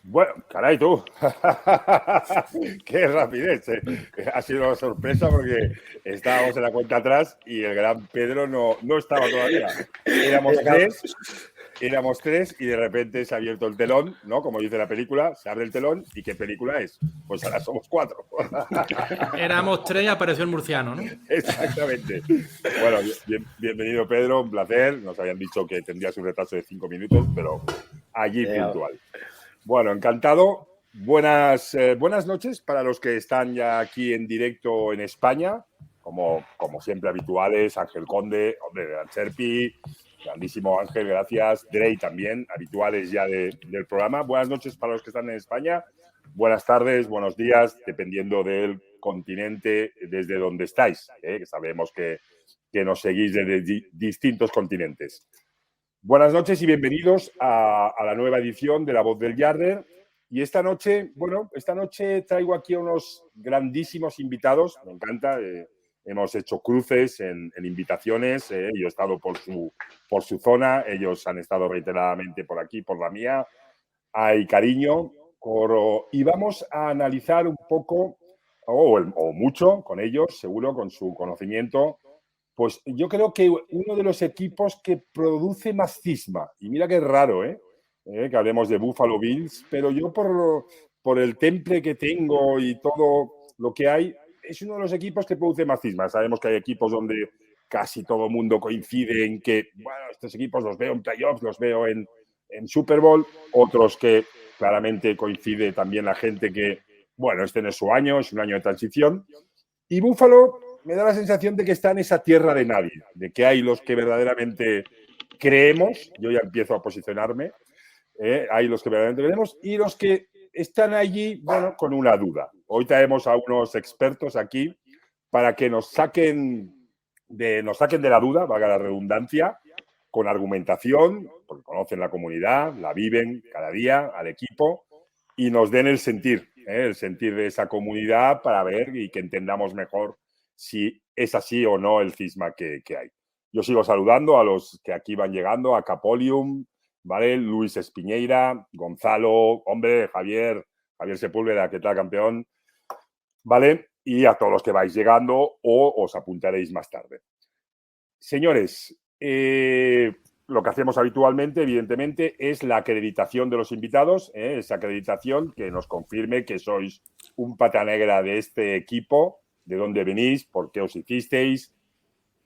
Bueno, caray, tú. Qué rapidez. Ha sido una sorpresa porque estábamos en la cuenta atrás y el gran Pedro no estaba todavía. Éramos tres y de repente se ha abierto el telón, ¿no? Como dice la película, se abre el telón y ¿qué película es? Pues ahora somos cuatro. Éramos tres y apareció el murciano, ¿no? Exactamente. Bueno, bienvenido Pedro, un placer. Nos habían dicho que tendrías un retraso de 5 minutos, pero allí puntual. Bueno, encantado. Buenas noches para los que están ya aquí en directo en España, como siempre habituales, Ángel Conde, hombre, Cherpi, grandísimo Ángel, gracias. Drey también, habituales ya del programa. Buenas noches para los que están en España. Buenas tardes, buenos días, dependiendo del continente desde donde estáis, que sabemos que nos seguís desde distintos continentes. Buenas noches y bienvenidos a la nueva edición de La Voz del Yarder. Y esta noche traigo aquí a unos grandísimos invitados. Me encanta. Hemos hecho cruces en invitaciones. Yo he estado por su zona. Ellos han estado reiteradamente por aquí, por la mía. Hay cariño. Y vamos a analizar un poco, o mucho, con ellos, seguro, con su conocimiento. Pues yo creo que uno de los equipos que produce más cisma, y mira que es raro, que hablemos de Buffalo Bills, pero yo por el temple que tengo y todo lo que hay, es uno de los equipos que produce más cisma. Sabemos que hay equipos donde casi todo el mundo coincide en que, bueno, estos equipos los veo en playoffs, los veo en Super Bowl, otros que claramente coincide también la gente que, bueno, este no es su año, es un año de transición. Y Buffalo me da la sensación de que está en esa tierra de nadie, de que hay los que verdaderamente creemos, yo ya empiezo a posicionarme, hay los que verdaderamente creemos y los que están allí, bueno, con una duda. Hoy traemos a unos expertos aquí para que nos saquen de la duda, valga la redundancia, con argumentación, porque conocen la comunidad, la viven cada día al equipo y nos den el sentir de esa comunidad para ver y que entendamos mejor si es así o no el cisma que hay. Yo sigo saludando a los que aquí van llegando, a Capolium, ¿vale? Luis Espiñeira, Gonzalo, hombre, Javier Sepúlveda, ¿qué tal, campeón? ¿Vale? Y a todos los que vais llegando o os apuntaréis más tarde. Señores, lo que hacemos habitualmente, evidentemente, es la acreditación de los invitados, esa acreditación que nos confirme que sois un pata negra de este equipo, de dónde venís, por qué os hicisteis,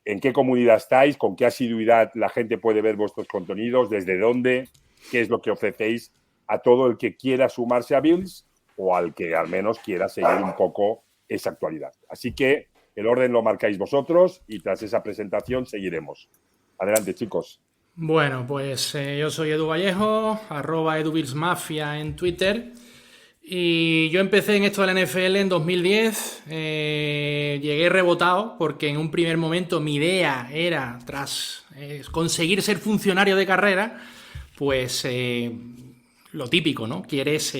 en qué comunidad estáis, con qué asiduidad la gente puede ver vuestros contenidos, desde dónde, qué es lo que ofrecéis a todo el que quiera sumarse a Bills o al que al menos quiera seguir un poco esa actualidad. Así que el orden lo marcáis vosotros y tras esa presentación seguiremos. Adelante, chicos. Bueno, pues yo soy Edu Vallejo, @EduBillsMafia en Twitter. Y yo empecé en esto de la NFL en 2010. Llegué rebotado porque en un primer momento mi idea era, tras conseguir ser funcionario de carrera, pues lo típico, ¿no? Quieres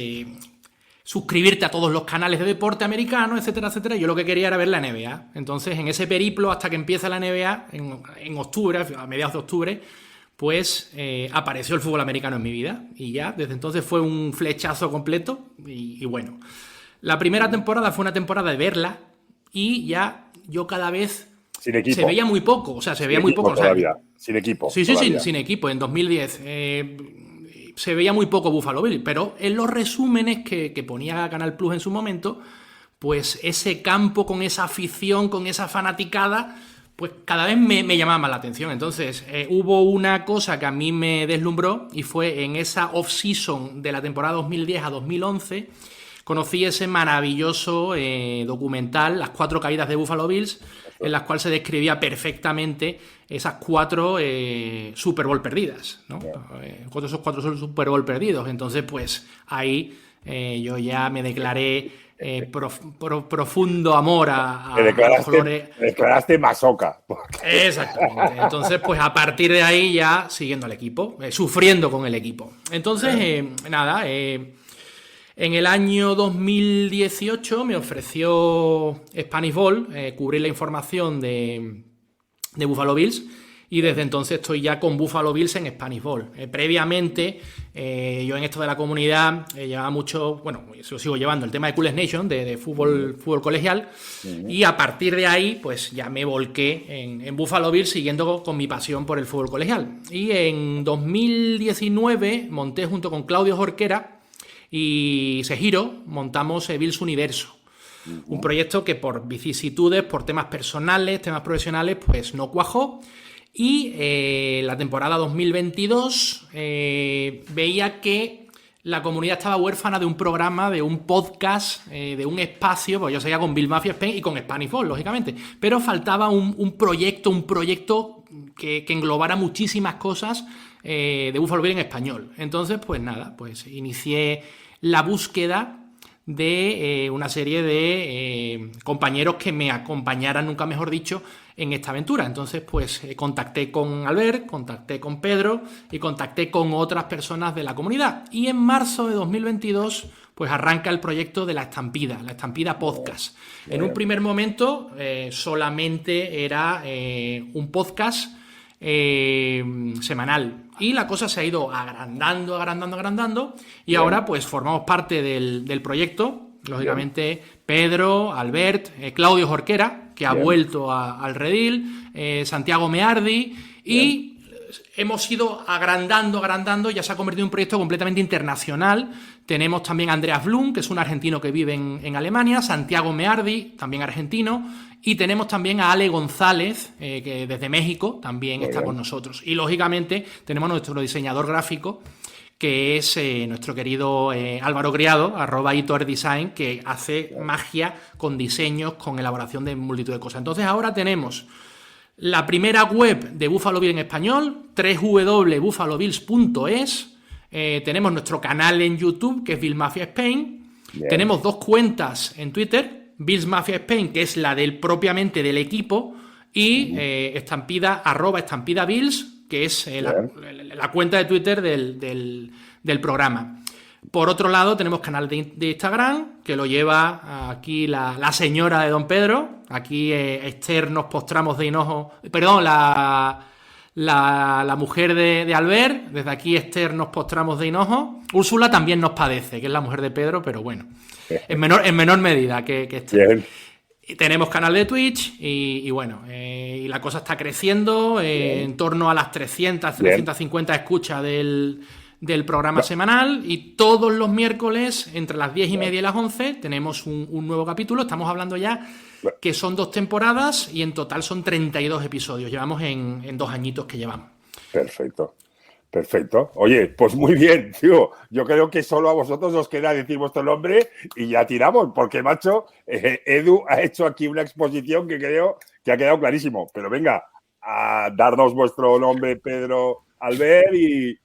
suscribirte a todos los canales de deporte americano, etcétera, etcétera. Yo lo que quería era ver la NBA. Entonces, en ese periplo, hasta que empieza la NBA, en octubre, a mediados de octubre, pues apareció el fútbol americano en mi vida. Y ya, desde entonces fue un flechazo completo. Y bueno, la primera temporada fue una temporada de verla. Y ya yo cada vez... Sin equipo. Se veía muy poco, o sea, se veía muy poco. Todavía. Sin equipo. Sí, sin equipo, en 2010. Se veía muy poco Buffalo Bills, pero en los resúmenes que ponía Canal Plus en su momento, pues ese campo con esa afición, con esa fanaticada, pues cada vez me llamaba más la atención. Entonces hubo una cosa que a mí me deslumbró y fue en esa off-season de la temporada 2010 a 2011, conocí ese maravilloso documental, Las 4 caídas de Buffalo Bills, en las cuales se describía perfectamente esas 4 Super Bowl perdidas, ¿no? Esos 4 Super Bowl perdidos. Entonces, pues ahí yo ya me declaré profundo amor a los colores. Declaraste masoca. Exactamente. Entonces, pues a partir de ahí ya siguiendo al equipo, sufriendo con el equipo. Entonces, nada, en el año 2018 me ofreció Spanish Ball cubrir la información de Buffalo Bills y desde entonces estoy ya con Buffalo Bills en Spanish Bowl. Previamente, yo en esto de la comunidad llevaba mucho, bueno, eso sigo llevando, el tema de Coolest Nation, de fútbol colegial, y a partir de ahí, pues ya me volqué en Buffalo Bills siguiendo con mi pasión por el fútbol colegial. Y en 2019 monté junto con Claudio Jorquera y Sejiro, montamos Bills Universo. Un proyecto que por vicisitudes, por temas personales, temas profesionales, pues no cuajó. Y la temporada 2022 veía que la comunidad estaba huérfana de un programa, de un podcast, de un espacio, pues yo seguía con Bill Mafia Spain y con Spanish Bowl, lógicamente, pero faltaba un proyecto que englobara muchísimas cosas de Buffalo Bill en español. Entonces, pues nada, pues inicié la búsqueda de una serie de compañeros que me acompañaran, nunca mejor dicho, en esta aventura. Entonces, pues contacté con Albert, contacté con Pedro y contacté con otras personas de la comunidad. Y en marzo de 2022, pues arranca el proyecto de La Estampida Podcast. En un primer momento solamente era un podcast semanal. Y la cosa se ha ido agrandando y ahora pues formamos parte del proyecto. Lógicamente Pedro, Albert, Claudio Jorquera, que ha vuelto al redil, Santiago Meardi y hemos ido agrandando, ya se ha convertido en un proyecto completamente internacional. Tenemos también a Andreas Blum, que es un argentino que vive en Alemania, Santiago Meardi, también argentino, y tenemos también a Ale González, que desde México también está con nosotros. Y lógicamente tenemos a nuestro diseñador gráfico, que es nuestro querido Álvaro Criado, @HitorDesign, que hace magia con diseños, con elaboración de multitud de cosas. Entonces ahora tenemos la primera web de Buffalo Bills en español, www.buffalobills.es. Tenemos nuestro canal en YouTube, que es Bills Mafia Spain. Bien. Tenemos 2 cuentas en Twitter, Bills Mafia Spain, que es la propiamente del equipo, y @Estampida Bills, que es la cuenta de Twitter del programa. Por otro lado, tenemos canal de Instagram, que lo lleva aquí la señora de Don Pedro. Aquí Esther nos postramos de hinojo. Perdón, la mujer de Albert. Desde aquí Esther nos postramos de hinojo. Úrsula también nos padece, que es la mujer de Pedro, pero bueno, en menor medida que Esther. Bien. Tenemos canal de Twitch y bueno, y la cosa está creciendo en torno a las 350 escuchas del programa semanal, y todos los miércoles entre las 10:30 y las 11 tenemos un nuevo capítulo. Estamos hablando ya que son 2 temporadas y en total son 32 episodios. Llevamos en 2 añitos que llevamos. Perfecto. Oye, pues muy bien, tío. Yo creo que solo a vosotros os queda decir vuestro nombre y ya tiramos, porque, macho, Edu ha hecho aquí una exposición que creo que ha quedado clarísimo. Pero venga, a darnos vuestro nombre, Pedro, Albert, y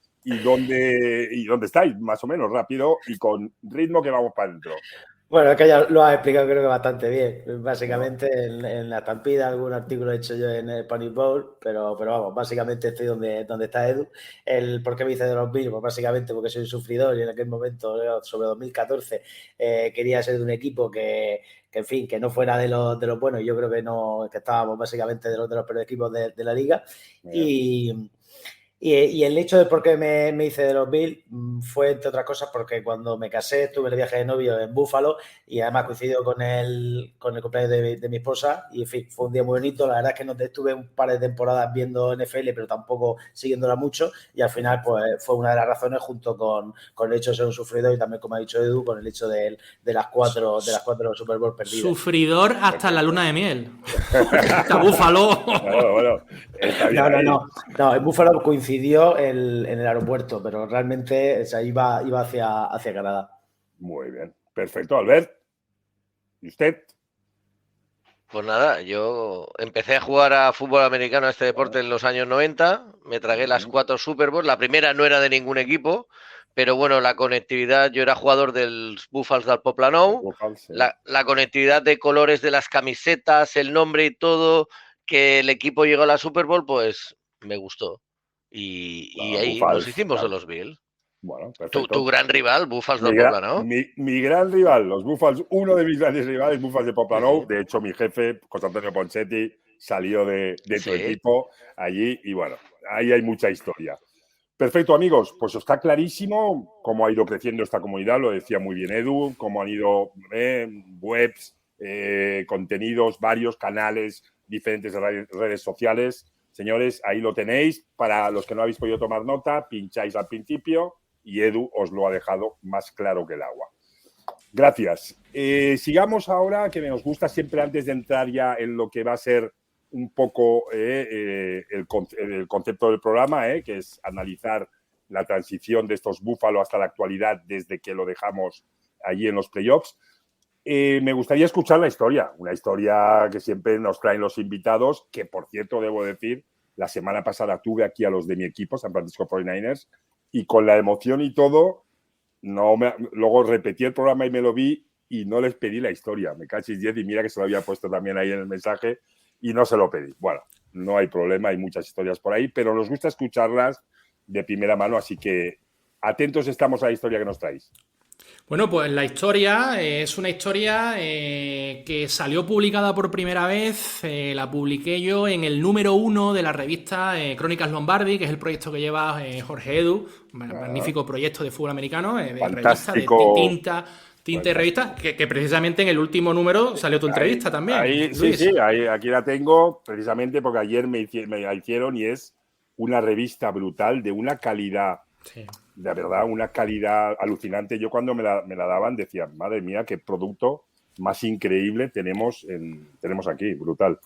dónde estáis, más o menos, rápido y con ritmo, que vamos para adentro. Bueno, es que ya lo has explicado creo que bastante bien. Básicamente en La Estampida algún artículo he hecho yo en el Spanish Bowl, pero vamos, básicamente estoy donde está Edu. El por qué me hice de los Bills, pues básicamente porque soy un sufridor y en aquel momento, sobre 2014, quería ser de un equipo que en fin, que no fuera de los buenos. Yo creo que no, que estábamos básicamente de los peores equipos de la liga. Y el hecho de por qué me hice de los Bills fue, entre otras cosas, porque cuando me casé tuve el viaje de novio en Buffalo y además coincidió con el cumpleaños de mi esposa y, en fin, fue un día muy bonito. La verdad es que no estuve un par de temporadas viendo NFL, pero tampoco siguiéndola mucho, y al final pues fue una de las razones, junto con el hecho de ser un sufridor y también, como ha dicho Edu, con el hecho de las cuatro Super Bowl perdidas. Sufridor hasta la luna de miel. Hasta Buffalo. Bueno, no, en Buffalo coincidió en el aeropuerto, pero realmente, o sea, iba hacia Canadá. Muy bien, perfecto. Albert, ¿y usted? Pues nada, yo empecé a jugar a fútbol americano, a este deporte, en los años 90, me tragué las 4 Super Bowl. La primera no era de ningún equipo, pero bueno, la conectividad, yo era jugador del Buffals del Poblenou, la conectividad de colores de las camisetas, el nombre y todo, que el equipo llegó a la Super Bowl, pues me gustó. Y ahí Buffals, nos hicimos de los Bills. Bueno, perfecto. Tu gran rival, Buffals del Poblenou. Mi gran rival, los Buffals, uno de mis grandes rivales, Buffals de Poblenou. De hecho, mi jefe, José Antonio Ponchetti, salió de tu Sí. equipo allí y bueno, ahí hay mucha historia. Perfecto, amigos, pues está clarísimo cómo ha ido creciendo esta comunidad, lo decía muy bien Edu, cómo han ido webs, contenidos, varios canales, diferentes redes sociales. Señores, ahí lo tenéis. Para los que no habéis podido tomar nota, pincháis al principio y Edu os lo ha dejado más claro que el agua. Gracias. Sigamos ahora, que nos gusta siempre antes de entrar ya en lo que va a ser un poco el concepto del programa, que es analizar la transición de estos Búfalo hasta la actualidad desde que lo dejamos allí en los playoffs. Me gustaría escuchar la historia, una historia que siempre nos traen los invitados, que por cierto debo decir, la semana pasada tuve aquí a los de mi equipo, San Francisco 49ers, y con la emoción y todo, luego repetí el programa y me lo vi y no les pedí la historia. Me cachis 10 y mira que se lo había puesto también ahí en el mensaje y no se lo pedí. Bueno, no hay problema, hay muchas historias por ahí, pero nos gusta escucharlas de primera mano, así que atentos estamos a la historia que nos traéis. Bueno, pues la historia es una historia que salió publicada por primera vez, la publiqué yo en el número 1 de la revista Crónicas Lombardi, que es el proyecto que lleva Jorge Edu, un magnífico proyecto de fútbol americano, de revista, de tinta y revista, que precisamente en el último número salió tu entrevista también. Ahí, sí, aquí la tengo, precisamente porque ayer me la hicieron y es una revista brutal, de una calidad... Sí. De verdad, una calidad alucinante. Yo cuando me la daban decía, madre mía, qué producto más increíble tenemos aquí, brutal.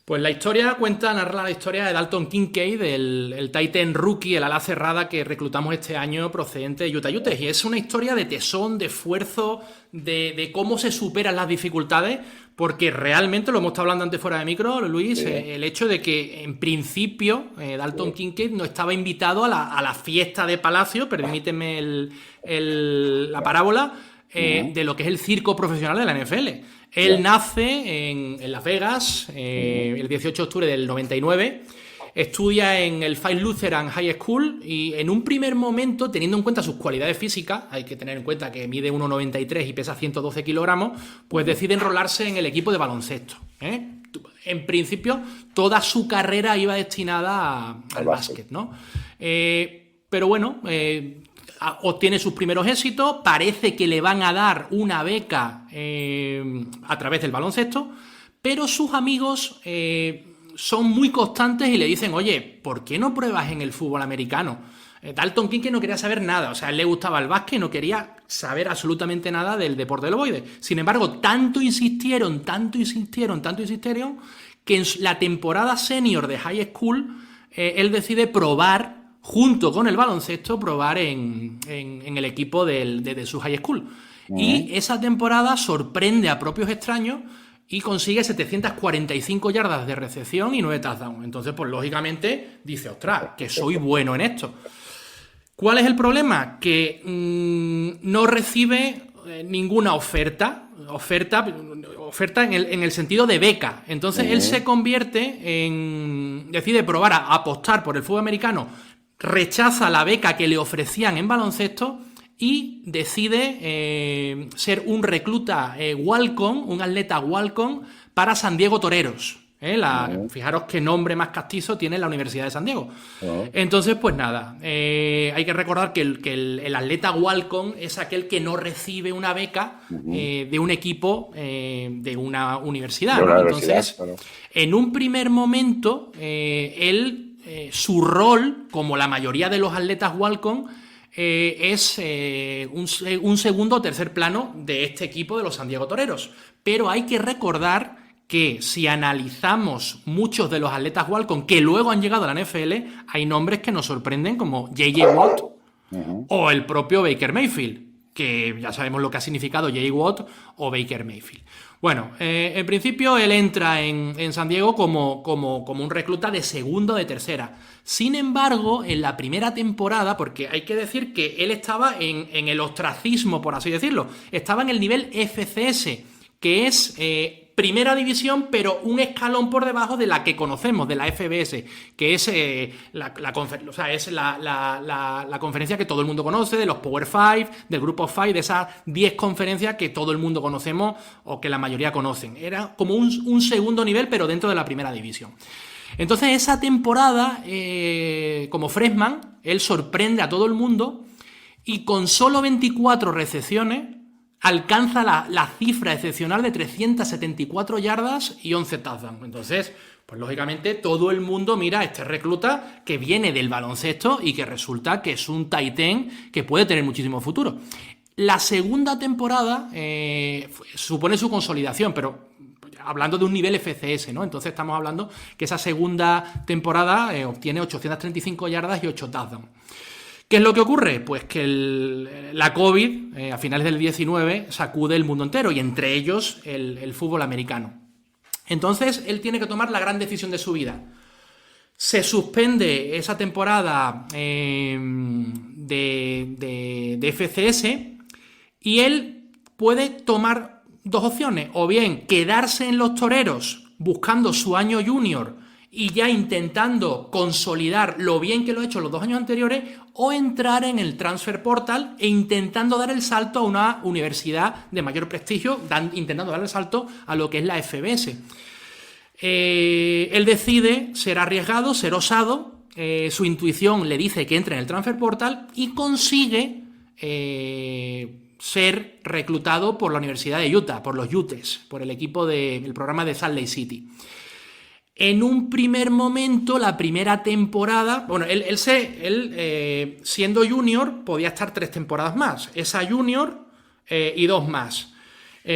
Pues la historia narra la historia de Dalton Kincaid, el Titan rookie, el ala cerrada que reclutamos este año procedente de Utah Utes. Y es una historia de tesón, de esfuerzo, de cómo se superan las dificultades, porque realmente, lo hemos estado hablando antes fuera de micro, Luis, sí. El hecho de que en principio Dalton Kincaid no estaba invitado a la fiesta de Palacio, permíteme la parábola, de lo que es el circo profesional de la NFL. Él nace en Las Vegas el 18 de octubre del 99, estudia en el Five Lutheran High School y en un primer momento, teniendo en cuenta sus cualidades físicas, hay que tener en cuenta que mide 1,93 y pesa 112 kilogramos, pues decide enrolarse en el equipo de baloncesto. En principio, toda su carrera iba destinada al básquet, ¿no? Pero bueno... obtiene sus primeros éxitos, parece que le van a dar una beca a través del baloncesto, pero sus amigos son muy constantes y le dicen, oye, ¿por qué no pruebas en el fútbol americano? Dalton Kincaid no quería saber nada, o sea, él le gustaba el básquet, no quería saber absolutamente nada del deporte del ovoide. Sin embargo, tanto insistieron, que en la temporada senior de high school, él decide probar, junto con el baloncesto, probar en el equipo de su high school. Y esa temporada sorprende a propios extraños y consigue 745 yardas de recepción y 9 touchdowns. Entonces, pues lógicamente, dice, ostras, que soy bueno en esto. ¿Cuál es el problema? Que no recibe ninguna oferta en el sentido de beca. Entonces, él se convierte decide probar a apostar por el fútbol americano, rechaza la beca que le ofrecían en baloncesto y decide ser un recluta walk-on, un atleta walk-on para San Diego Toreros. Fijaros qué nombre más castizo tiene la Universidad de San Diego. Entonces, pues nada, hay que recordar que el atleta walk-on es aquel que no recibe una beca de un equipo de una universidad, ¿no? Entonces, en un primer momento, su rol, como la mayoría de los atletas walk-on, es un segundo o tercer plano de este equipo de los San Diego Toreros. Pero hay que recordar que si analizamos muchos de los atletas walk-on que luego han llegado a la NFL, hay nombres que nos sorprenden como J.J. Watt o el propio Baker Mayfield, que ya sabemos lo que ha significado J.J. Watt o Baker Mayfield. Bueno, en principio él entra en San Diego como un recluta de segunda o de tercera. Sin embargo, en la primera temporada, porque hay que decir que él estaba en el ostracismo, por así decirlo, estaba en el nivel FCS, que es primera división, pero un escalón por debajo de la que conocemos, de la FBS, que es la conferencia que todo el mundo conoce, de los Power Five, del Grupo Five, de esas 10 conferencias que todo el mundo conocemos o que la mayoría conocen. Era como un segundo nivel, pero dentro de la primera división. Entonces, esa temporada, como freshman, él sorprende a todo el mundo y con solo 24 recepciones alcanza la cifra excepcional de 374 yardas y 11 touchdowns. Entonces, pues lógicamente todo el mundo mira a este recluta que viene del baloncesto y que resulta que es un tight end que puede tener muchísimo futuro. La segunda temporada supone su consolidación, pero hablando de un nivel FCS, ¿no? Entonces estamos hablando que esa segunda temporada obtiene 835 yardas y 8 touchdowns. ¿Qué es lo que ocurre? Pues que la COVID, a finales del 19, sacude el mundo entero y entre ellos el fútbol americano. Entonces, él tiene que tomar la gran decisión de su vida. Se suspende esa temporada de FCS y él puede tomar dos opciones. O bien quedarse en los Toreros buscando su año junior y ya intentando consolidar lo bien que lo ha hecho los 2 años anteriores, o entrar en el Transfer Portal e intentando dar el salto a una universidad de mayor prestigio, intentando dar el salto a lo que es la FBS. Él decide ser arriesgado, ser osado, su intuición le dice que entre en el Transfer Portal y consigue ser reclutado por la Universidad de Utah, por los Utes, por el equipo del programa de Salt Lake City. En un primer momento, la primera temporada, bueno, él siendo junior podía estar 3 temporadas más, esa junior y 2 más,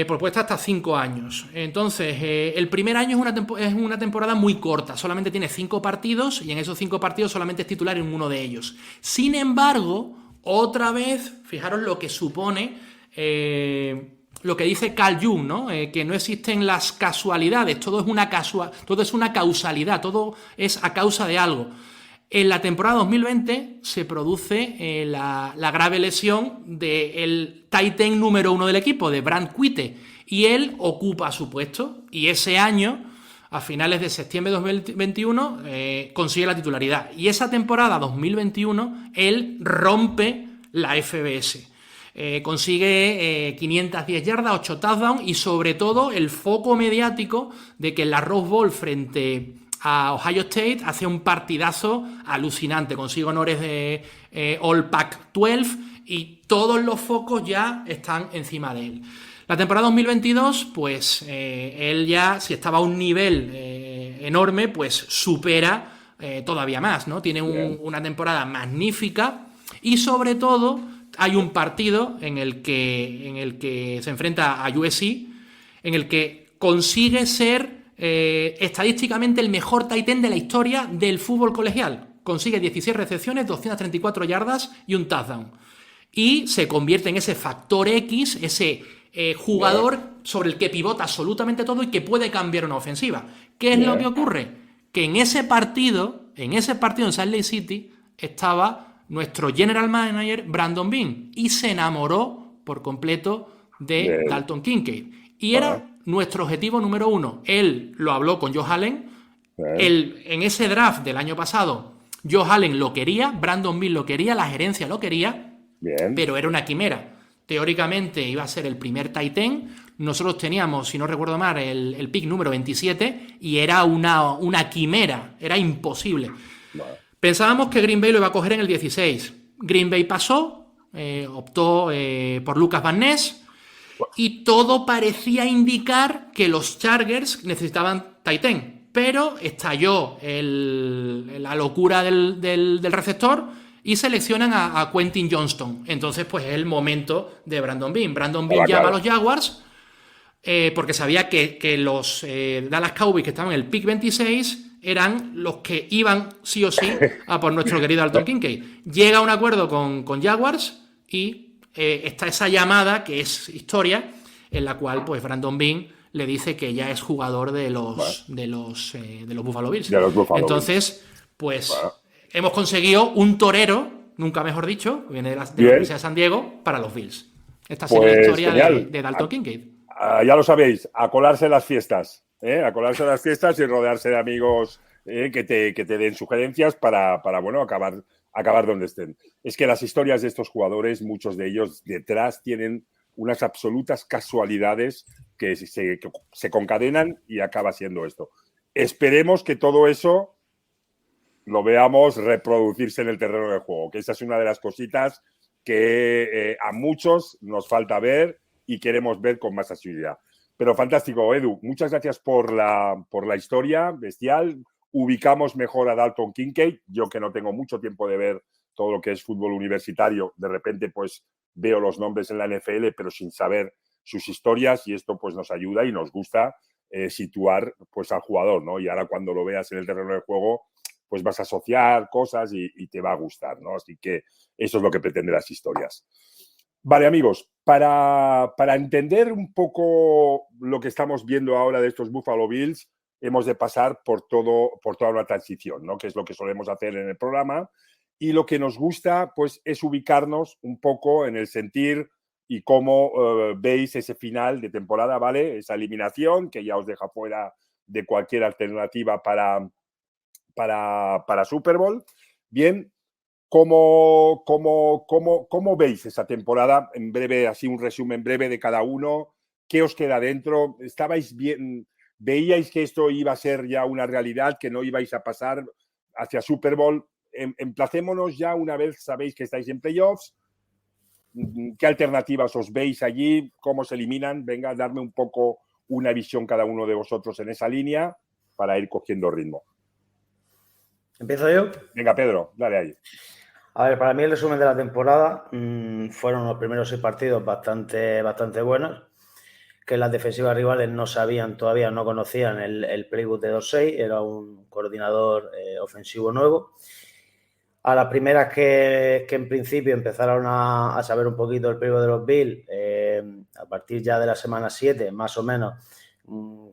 propuesta hasta 5 años. Entonces, el primer año es una temporada muy corta, solamente tiene 5 partidos y en esos 5 partidos solamente es titular en uno de ellos. Sin embargo, otra vez, fijaros lo que supone lo que dice Carl Jung, ¿no? Que no existen las casualidades, todo es una causalidad, todo es a causa de algo. En la temporada 2020 se produce la grave lesión del tight end número 1 del equipo, de Brant Cuite, y él ocupa su puesto, y ese año, a finales de septiembre de 2021, consigue la titularidad. Y esa temporada 2021, él rompe la FBS. Consigue 510 yardas, 8 touchdowns y sobre todo el foco mediático de que en la Rose Bowl frente a Ohio State hace un partidazo alucinante, consigue honores de All Pac-12 y todos los focos ya están encima de él. La temporada 2022, pues él ya, si estaba a un nivel enorme, pues supera todavía más, ¿no? Tiene una temporada magnífica y sobre todo hay un partido en el que se enfrenta a USC, en el que consigue ser estadísticamente el mejor tight end de la historia del fútbol colegial. Consigue 16 recepciones, 234 yardas y un touchdown. Y se convierte en ese factor X, ese jugador sobre el que pivota absolutamente todo y que puede cambiar una ofensiva. ¿Qué es lo que ocurre? Que en ese partido en Salt Lake City estaba nuestro general manager Brandon Beane y se enamoró por completo de Dalton Kincaid. Y era nuestro objetivo número 1. Él lo habló con Joe Allen. En ese draft del año pasado, Joe Allen lo quería, Brandon Beane lo quería, la gerencia lo quería, pero era una quimera. Teóricamente iba a ser el primer tight end. Nosotros teníamos, si no recuerdo mal, el pick número 27 y era una quimera, era imposible. Pensábamos que Green Bay lo iba a coger en el 16. Green Bay pasó, optó por Lucas Van Ness y todo parecía indicar que los Chargers necesitaban tight end, pero estalló la locura del receptor y seleccionan a Quentin Johnston. Entonces, pues es el momento de Brandon Beane. Brandon Beane llama a los Jaguars porque sabía que los Dallas Cowboys, que estaban en el pick 26, eran los que iban sí o sí a por nuestro querido Dalton Kincaid. Llega a un acuerdo con Jaguars y está esa llamada, que es historia, en la cual pues Brandon Beane le dice que ya es jugador de los Buffalo Bills. Entonces, pues hemos conseguido un torero, nunca mejor dicho, viene de la Universidad de San Diego, para los Bills. Esta sería la historia de Dalton Kincaid. Ya lo sabéis, a colarse las fiestas, a colarse las fiestas y rodearse de amigos que te den sugerencias para bueno, acabar donde estén. Es que las historias de estos jugadores, muchos de ellos detrás tienen unas absolutas casualidades que se concadenan y acaba siendo esto. Esperemos que todo eso lo veamos reproducirse en el terreno de juego, que esa es una de las cositas que a muchos nos falta ver y queremos ver con más asiduidad. Pero fantástico, Edu. Muchas gracias por la historia bestial. Ubicamos mejor a Dalton Kincaid. Yo que no tengo mucho tiempo de ver todo lo que es fútbol universitario, de repente pues veo los nombres en la NFL, pero sin saber sus historias, y esto pues nos ayuda y nos gusta situar pues al jugador, ¿no? Y ahora cuando lo veas en el terreno de juego, pues vas a asociar cosas y te va a gustar, ¿no? Así que eso es lo que pretenden las historias. Vale, amigos, para entender un poco lo que estamos viendo ahora de estos Buffalo Bills, hemos de pasar por toda una transición, ¿no? Que es lo que solemos hacer en el programa. Y lo que nos gusta, pues, es ubicarnos un poco en el sentir y cómo veis ese final de temporada, ¿vale? Esa eliminación que ya os deja fuera de cualquier alternativa para Super Bowl. Bien, ¿cómo veis esa temporada? En breve, así un resumen breve de cada uno. ¿Qué os queda dentro? ¿Estabais bien? ¿Veíais que esto iba a ser ya una realidad, que no ibais a pasar hacia Super Bowl? Emplacémonos ya una vez sabéis que estáis en playoffs. ¿Qué alternativas os veis allí? ¿Cómo se eliminan? Venga, darme un poco una visión cada uno de vosotros en esa línea para ir cogiendo ritmo. ¿Empiezo yo? Venga, Pedro, dale ahí. A ver, para mí el resumen de la temporada fueron los primeros 6 partidos bastante buenos, que las defensivas rivales no sabían todavía, no conocían el playbook de 2-6, era un coordinador ofensivo nuevo. A las primeras que en principio empezaron a saber un poquito el playbook de los Bills, a partir ya de la semana 7, más o menos,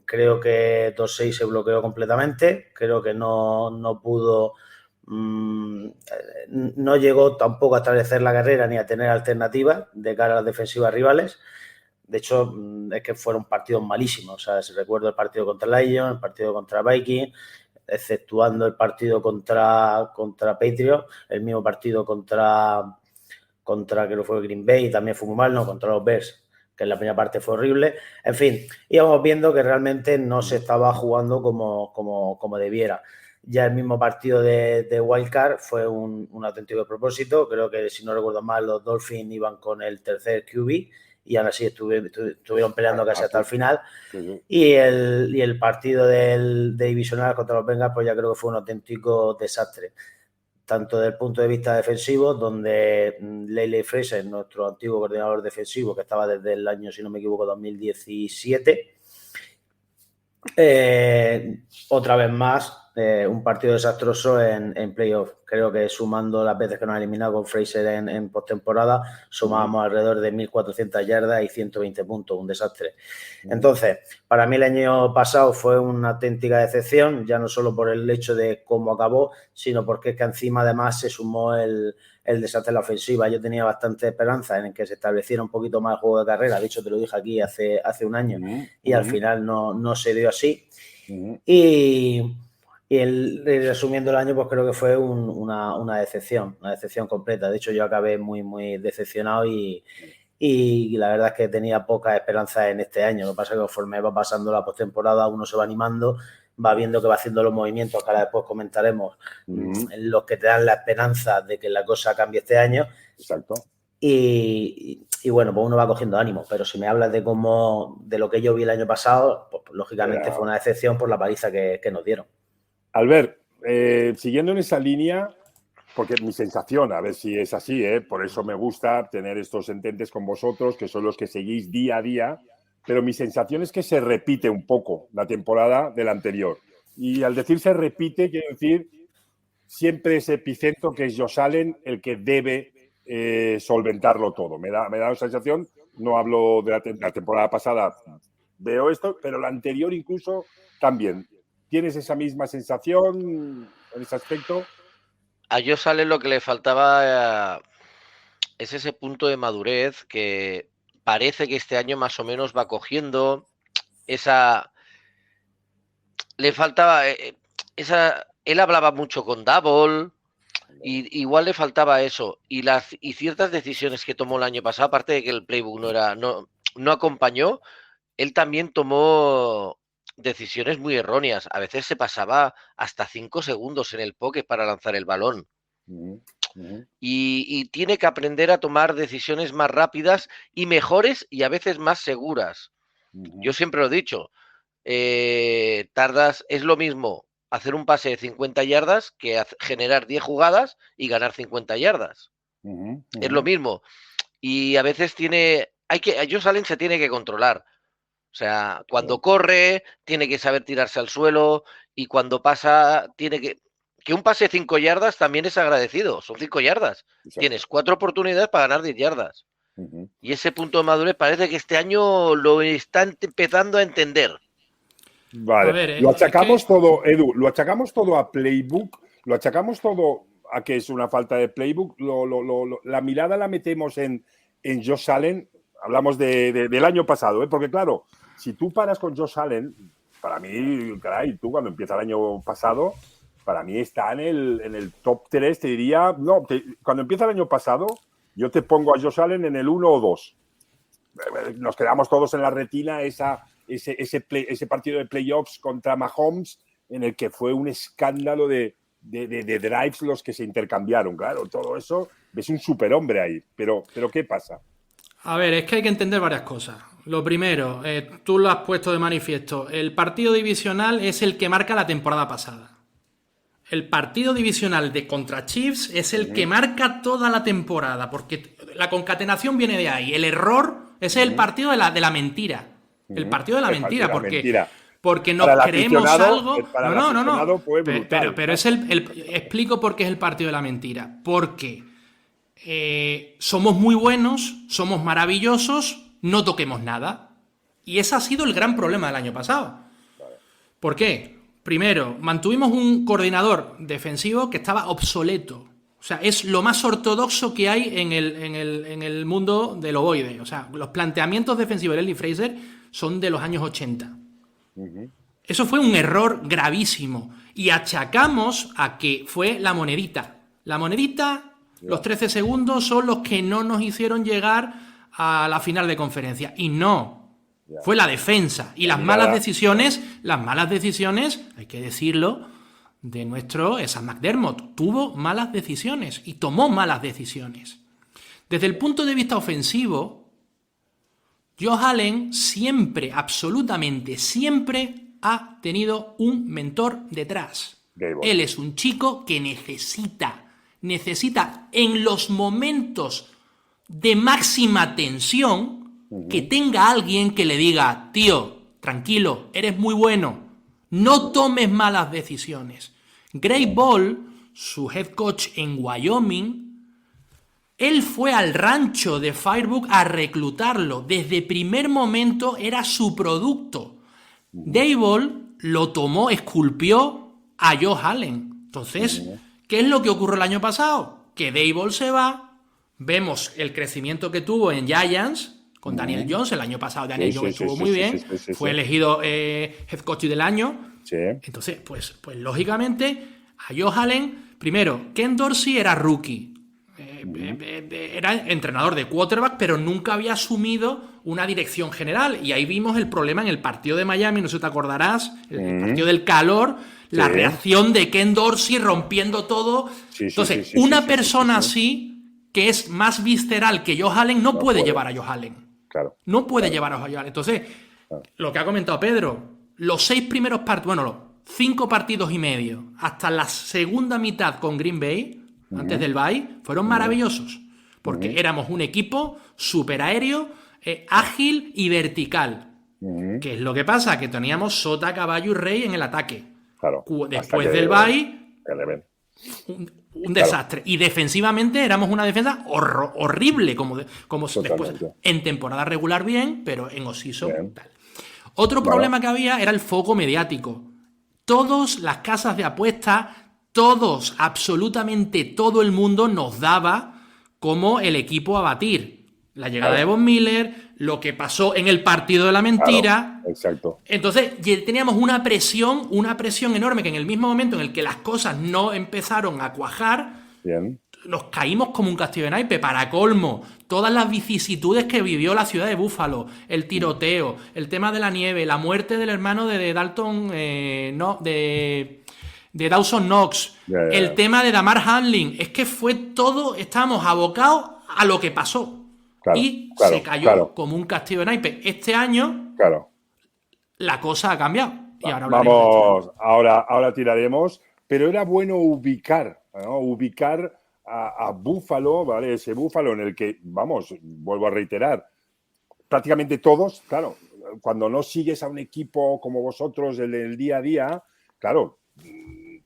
creo que 2-6 se bloqueó completamente, creo que no pudo... no llegó tampoco a establecer la carrera ni a tener alternativas de cara a las defensivas rivales. De hecho, es que fueron partidos malísimos. O sea, recuerdo el partido contra Lions, el partido contra Vikings, exceptuando el partido contra Patriots, el mismo partido contra que no fue Green Bay, también fue muy mal, no, contra los Bears, que en la primera parte fue horrible. En fin, íbamos viendo que realmente no se estaba jugando como debiera. Ya el mismo partido de Wildcard fue un auténtico propósito. Creo que, si no recuerdo mal, los Dolphins iban con el tercer QB y aún así estuvieron peleando casi hasta el final. Y el partido de divisional contra los Bengals, pues ya creo que fue un auténtico desastre. Tanto desde el punto de vista defensivo, donde Riley Frazier, nuestro antiguo coordinador defensivo, que estaba desde el año, si no me equivoco, 2017, otra vez más, un partido desastroso en playoff. Creo que sumando las veces que nos ha eliminado con Fraser en postemporada, sumábamos alrededor de 1.400 yardas y 120 puntos, un desastre. Entonces, para mí el año pasado fue una auténtica decepción, ya no solo por el hecho de cómo acabó, sino porque es que encima además se sumó el desastre de la ofensiva. Yo tenía bastante esperanza en que se estableciera un poquito más el juego de carrera. De hecho, te lo dije aquí hace un año y al final no se dio así. Y resumiendo el año, pues creo que fue una decepción completa. De hecho, yo acabé muy, muy decepcionado y la verdad es que tenía poca esperanza en este año. Lo que pasa es que conforme va pasando la postemporada, uno se va animando, va viendo que va haciendo los movimientos que ahora después comentaremos, los que te dan la esperanza de que la cosa cambie este año. Exacto. Y bueno, pues uno va cogiendo ánimo. Pero si me hablas de lo que yo vi el año pasado, pues lógicamente fue una decepción por la paliza que nos dieron. Albert, siguiendo en esa línea, porque mi sensación, a ver si es así, por eso me gusta tener estos ententes con vosotros, que son los que seguís día a día, pero mi sensación es que se repite un poco la temporada del anterior. Y al decir se repite, quiero decir siempre ese epicentro que es Josh Allen el que debe solventarlo todo. Me da la sensación, no hablo de la temporada pasada, veo esto, pero la anterior incluso también. ¿Tienes esa misma sensación en ese aspecto? A Josh Allen lo que le faltaba es ese punto de madurez que parece que este año más o menos va cogiendo esa... Le faltaba esa... Él hablaba mucho con Double y igual le faltaba eso. Y ciertas decisiones que tomó el año pasado, aparte de que el playbook no acompañó, él también tomó decisiones muy erróneas. A veces se pasaba hasta 5 segundos en el pocket para lanzar el balón. Y tiene que aprender a tomar decisiones más rápidas y mejores y a veces más seguras. Yo siempre lo he dicho, es lo mismo hacer un pase de 50 yardas que generar 10 jugadas y ganar 50 yardas. Es lo mismo. Y a veces a Josh Allen se tiene que controlar. O sea, cuando corre, tiene que saber tirarse al suelo y cuando pasa, tiene que un pase de 5 yardas también es agradecido. Son 5 yardas. Exacto. Tienes 4 oportunidades para ganar 10 yardas. Y ese punto de madurez parece que este año lo están empezando a entender. Vale. A ver, lo achacamos todo, Edu, lo achacamos todo a playbook, lo achacamos todo a que es una falta de playbook. La mirada la metemos en Josh Allen. Hablamos del año pasado, porque claro, si tú paras con Josh Allen, para mí, caray, tú cuando empieza el año pasado, para mí está en el top 3, te diría, no, cuando empieza el año pasado, yo te pongo a Josh Allen en el 1 o 2. Nos quedamos todos en la retina ese partido de playoffs contra Mahomes, en el que fue un escándalo de drives los que se intercambiaron, claro, todo eso, ves un superhombre ahí, pero ¿qué pasa? A ver, es que hay que entender varias cosas. Lo primero, tú lo has puesto de manifiesto, el partido divisional es el que marca la temporada pasada. El partido divisional de contra Chiefs es el que marca toda la temporada, porque la concatenación viene de ahí. El error es el partido de la mentira. El partido de la mentira, porque nos creemos algo. No. Pero es explico por qué es el partido de la mentira. Porque somos muy buenos, somos maravillosos, no toquemos nada. Y ese ha sido el gran problema del año pasado. ¿Por qué? Primero, mantuvimos un coordinador defensivo que estaba obsoleto. O sea, es lo más ortodoxo que hay en el mundo del ovoide. O sea, los planteamientos defensivos de Leslie Frazier son de los años 80. Eso fue un error gravísimo. Y achacamos a que fue la monedita. La monedita, los 13 segundos son los que no nos hicieron llegar a la final de conferencia. Y no. Fue la defensa. Y las malas decisiones, hay que decirlo, de nuestro Sam McDermott. Tuvo malas decisiones y tomó malas decisiones. Desde el punto de vista ofensivo, Josh Allen siempre, absolutamente siempre, ha tenido un mentor detrás. Él es un chico que necesita en los momentos de máxima tensión que tenga alguien que le diga, tío, tranquilo, eres muy bueno, no tomes malas decisiones. Greg Ball, su head coach en Wyoming, él fue al rancho de Firebug a reclutarlo. Desde primer momento era su producto. Daboll lo tomó, esculpió a Josh Allen. Entonces, ¿qué es lo que ocurrió el año pasado? Que Daboll se va, vemos el crecimiento que tuvo en Giants con Daniel Jones. El año pasado Daniel Jones estuvo muy bien, fue elegido head coach del año. Entonces, pues lógicamente, a Josh Allen, primero, Ken Dorsey era rookie. Era entrenador de quarterback, pero nunca había asumido una dirección general. Y ahí vimos el problema en el partido de Miami, no sé si te acordarás, el partido del calor, la reacción de Ken Dorsey rompiendo todo. Entonces, una persona así, que es más visceral que Josh Allen, no puede llevar a Josh Allen. No puede llevar a Josh Allen. Entonces, lo que ha comentado Pedro, los 6 primeros partidos, los 5 partidos y medio, hasta la segunda mitad con Green Bay, antes del bye, fueron maravillosos. Porque éramos un equipo súper aéreo, ágil y vertical. ¿Qué es lo que pasa? Que teníamos sota, caballo y rey en el ataque. Después del bye, un desastre. Y defensivamente éramos una defensa horrible, como después. En temporada regular bien, pero en off-season tal. Otro problema que había era el foco mediático. Todas las casas de apuestas, absolutamente todo el mundo nos daba como el equipo a batir. La llegada de Von Miller, lo que pasó en el partido de la mentira. Claro, exacto. Entonces teníamos una presión enorme, que en el mismo momento en el que las cosas no empezaron a cuajar, Bien. nos caímos como un castillo de naipe. Para colmo, todas las vicisitudes que vivió la ciudad de Búfalo, el tiroteo, el tema de la nieve, la muerte del hermano de Dalton, de Dawson Knox, el tema de Damar Hamlin, es que fue todo, estábamos abocados a lo que pasó. Claro, se cayó como un castillo de naipe. Este año la cosa ha cambiado. Y ahora vamos, ahora tiraremos, pero era bueno ubicar, ¿no? Ubicar a Búfalo, ¿vale? Ese Búfalo en el que, vamos, vuelvo a reiterar, prácticamente todos, claro, cuando no sigues a un equipo como vosotros el día a día, claro,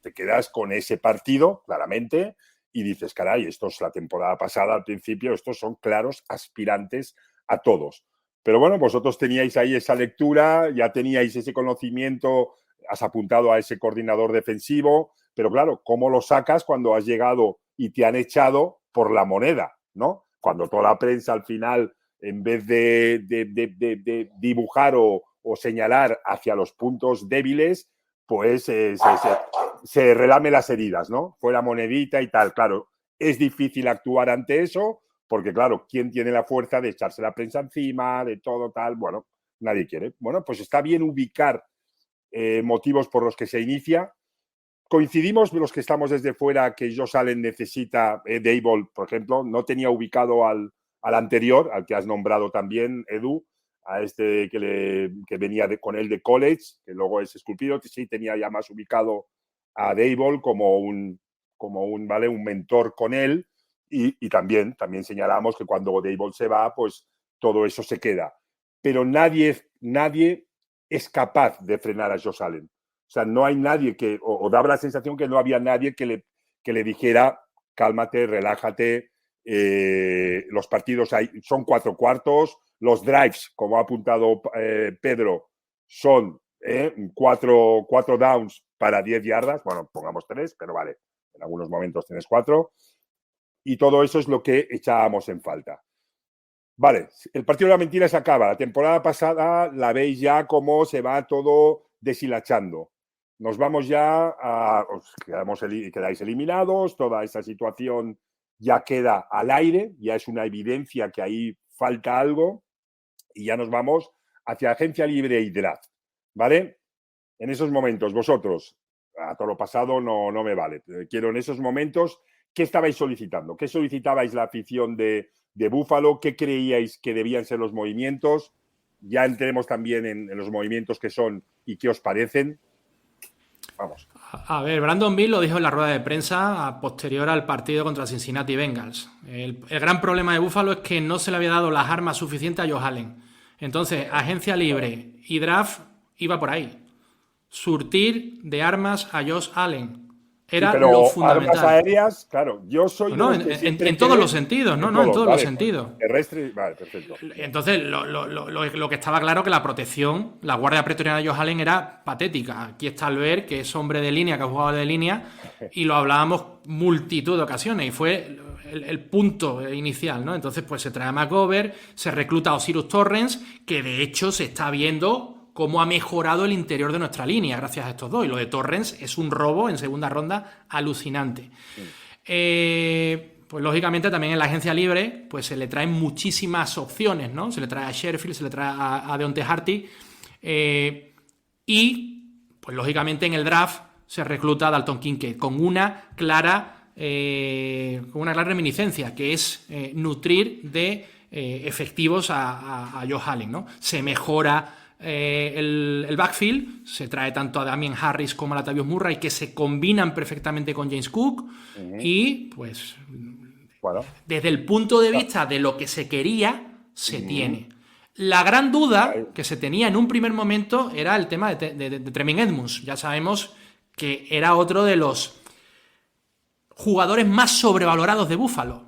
te quedas con ese partido, claramente, y dices, caray, estos la temporada pasada al principio, estos son claros aspirantes a todos. Pero bueno, vosotros teníais ahí esa lectura, ya teníais ese conocimiento, has apuntado a ese coordinador defensivo, pero claro, ¿cómo lo sacas cuando has llegado y te han echado por la moneda, ¿no? Cuando toda la prensa al final, en vez de dibujar o señalar hacia los puntos débiles, pues se relame las heridas, ¿no? Fue la monedita y tal. Claro, es difícil actuar ante eso porque, claro, ¿quién tiene la fuerza de echarse la prensa encima, de todo tal? Bueno, nadie quiere. Bueno, pues está bien ubicar motivos por los que se inicia. Coincidimos los que estamos desde fuera que Josh Allen necesita, Daboll, por ejemplo, no tenía ubicado al anterior, al que has nombrado también, Edu, a este que venía con él de college, que luego es esculpido, que sí tenía ya más ubicado a Daboll como un mentor con él, y también señalamos que cuando Daboll se va, pues todo eso se queda. Pero nadie es capaz de frenar a Josh Allen. O sea, no hay nadie o daba la sensación que no había nadie que le dijera, cálmate, relájate, los partidos son 4 cuartos, los drives, como ha apuntado Pedro, son 4 downs para 10 yardas, bueno, pongamos 3, pero vale, en algunos momentos tienes 4, y todo eso es lo que echábamos en falta. Vale, el partido de la mentira se acaba, la temporada pasada la veis ya cómo se va todo deshilachando. Nos vamos ya quedáis eliminados, toda esa situación ya queda al aire, ya es una evidencia que ahí falta algo y ya nos vamos hacia agencia libre y draft, ¿vale? En esos momentos, vosotros, a todo lo pasado no me vale, quiero en esos momentos, ¿qué estabais solicitando? ¿Qué solicitabais la afición de Búfalo? ¿Qué creíais que debían ser los movimientos? Ya entremos también en los movimientos que son y qué os parecen. Vamos. A ver, Brandon Beal lo dijo en la rueda de prensa posterior al partido contra Cincinnati Bengals. El gran problema de Buffalo es que no se le había dado las armas suficientes a Josh Allen. Entonces, agencia libre y draft iba por ahí. Surtir de armas a Josh Allen. Era pero lo fundamental. Armas aéreas, claro, yo soy... en todos los sentidos, en todos los sentidos. Terrestre, vale, perfecto. Entonces, lo que estaba claro que la protección, la guardia pretoriana de Josh Allen era patética. Aquí está Albert, que es hombre de línea, que ha jugado de línea, y lo hablábamos multitud de ocasiones, y fue el punto inicial, ¿no? Entonces, pues se trae a McGovern, se recluta a Osiris Torrance, que de hecho se está viendo cómo ha mejorado el interior de nuestra línea gracias a estos dos. Y lo de Torrance es un robo en segunda ronda alucinante. Pues lógicamente también en la agencia libre pues se le traen muchísimas opciones, ¿no? Se le trae a Sherfield, se le trae a Deontay Harty. Y pues lógicamente en el draft se recluta a Dalton Kincaid con una clara reminiscencia, que es nutrir de efectivos a Josh Allen, ¿no? Se mejora el backfield, se trae tanto a Damien Harris como a Latavius Murray, que se combinan perfectamente con James Cook. Y pues desde el punto de vista de lo que se quería, se tiene. La gran duda que se tenía en un primer momento era el tema de Tremaine Edmunds. Ya sabemos que era otro de los jugadores más sobrevalorados de Buffalo,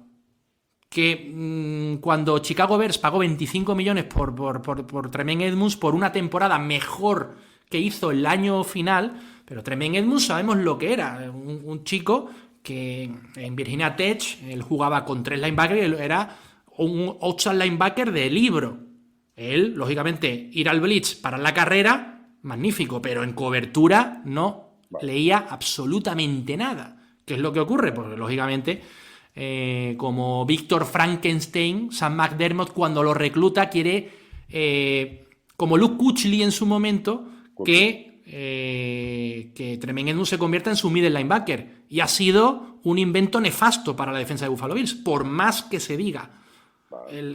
que cuando Chicago Bears pagó 25 millones por Tremaine Edmunds por una temporada mejor que hizo el año final, pero Tremaine Edmunds sabemos lo que era, un chico que en Virginia Tech él jugaba con 3 linebackers, un outside linebacker de libro. Él, lógicamente, ir al blitz para la carrera, magnífico, pero en cobertura no leía absolutamente nada. ¿Qué es lo que ocurre? Pues lógicamente, como Víctor Frankenstein, Sam McDermott cuando lo recluta quiere, como Luke Kuechly en su momento, que Tremaine Edmunds se convierta en su middle linebacker. Y ha sido un invento nefasto para la defensa de Buffalo Bills, por más que se diga.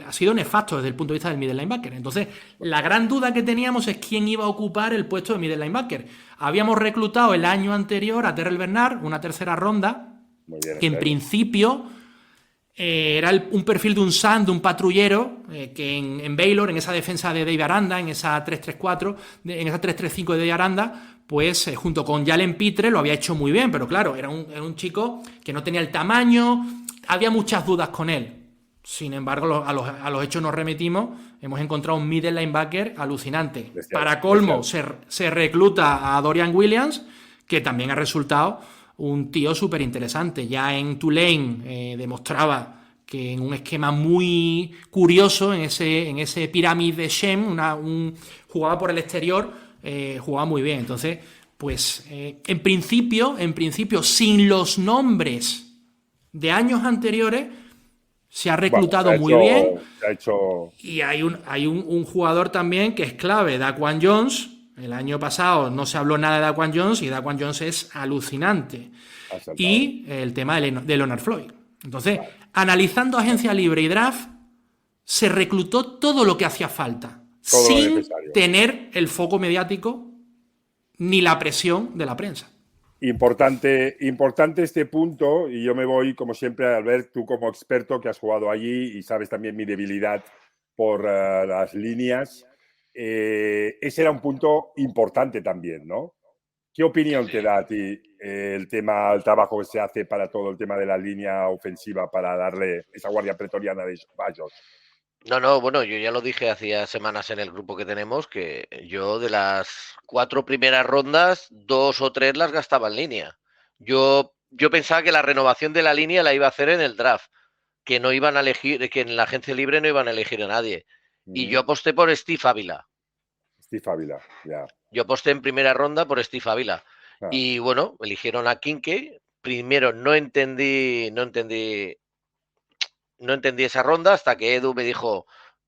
Ha sido nefasto desde el punto de vista del middle linebacker. Entonces, la gran duda que teníamos es quién iba a ocupar el puesto de middle linebacker. Habíamos reclutado el año anterior a Terrell Bernard, una tercera ronda, que en principio era un perfil de un SAN, de un patrullero, que en Baylor, en esa defensa de Dave Aranda, en esa 3-3-4, en esa 3-3-5 de Dave Aranda, pues junto con Jalen Pitre lo había hecho muy bien, pero claro, era un chico que no tenía el tamaño, había muchas dudas con él. Sin embargo, a los hechos nos remitimos. Hemos encontrado un middle linebacker alucinante. Para colmo, se recluta a Dorian Williams, que también ha resultado un tío súper interesante. Ya en Tulane demostraba que en un esquema muy curioso, en ese pirámide de Shem, jugaba por el exterior, jugaba muy bien. Entonces, pues en principio, sin los nombres de años anteriores, se ha reclutado muy bien. Y hay un jugador también que es clave, Daquan Jones. El año pasado no se habló nada de Daquan Jones y Daquan Jones es alucinante. Y el tema de Leonard Floyd. Entonces, analizando agencia libre y draft, se reclutó todo lo que hacía falta, sin tener el foco mediático ni la presión de la prensa. Importante este punto, y yo me voy, como siempre, Albert, tú como experto que has jugado allí y sabes también mi debilidad por las líneas. Ese era un punto importante también, ¿no? ¿Qué opinión te da a ti el trabajo que se hace para todo el tema de la línea ofensiva para darle esa guardia pretoriana de Josh? No, bueno, yo ya lo dije hacía semanas en el grupo que tenemos, que yo de las 4 primeras rondas, 2 o 3 las gastaba en línea. Yo pensaba que la renovación de la línea la iba a hacer en el draft, que no iban a elegir, que en la agencia libre no iban a elegir a nadie. Y yo aposté por Steve Ávila. Steve Ávila, ya. Yo aposté en primera ronda por Steve Ávila. Y bueno, eligieron a Kincaid. Primero no entendí esa ronda hasta que Edu me dijo,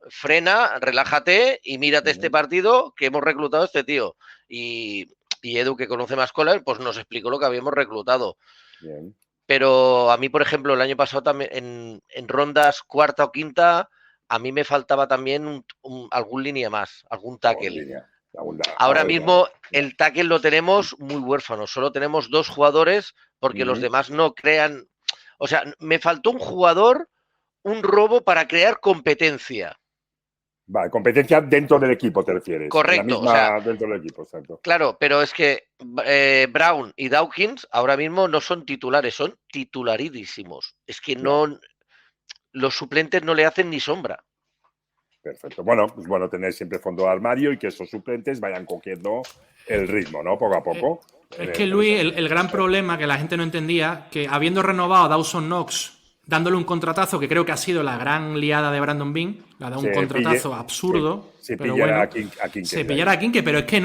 frena, relájate y mírate este partido que hemos reclutado a este tío. Y Edu, que conoce más colas, pues nos explicó lo que habíamos reclutado. Bien. Pero a mí, por ejemplo, el año pasado también en rondas cuarta o quinta, a mí me faltaba también algún línea más, algún tackle. Ahora mismo el tackle lo tenemos muy huérfano, solo tenemos 2 jugadores porque los demás no crean. O sea, me faltó un jugador, un robo para crear competencia. Vale, competencia dentro del equipo, ¿te refieres? Correcto. O sea, dentro del equipo, exacto. Claro, pero es que Brown y Dawkins ahora mismo no son titulares, son titularidísimos. Es que no, los suplentes no le hacen ni sombra. Perfecto. Bueno, pues bueno, tener siempre fondo de armario y que esos suplentes vayan cogiendo el ritmo, ¿no? Poco a poco. Es que, Luis, el gran problema que la gente no entendía, que habiendo renovado a Dawson Knox, dándole un contratazo que creo que ha sido la gran liada de Brandon Beane, le ha dado un contratazo absurdo. Se pillara a Kincaid. Se pillara a Kincaid, pero es que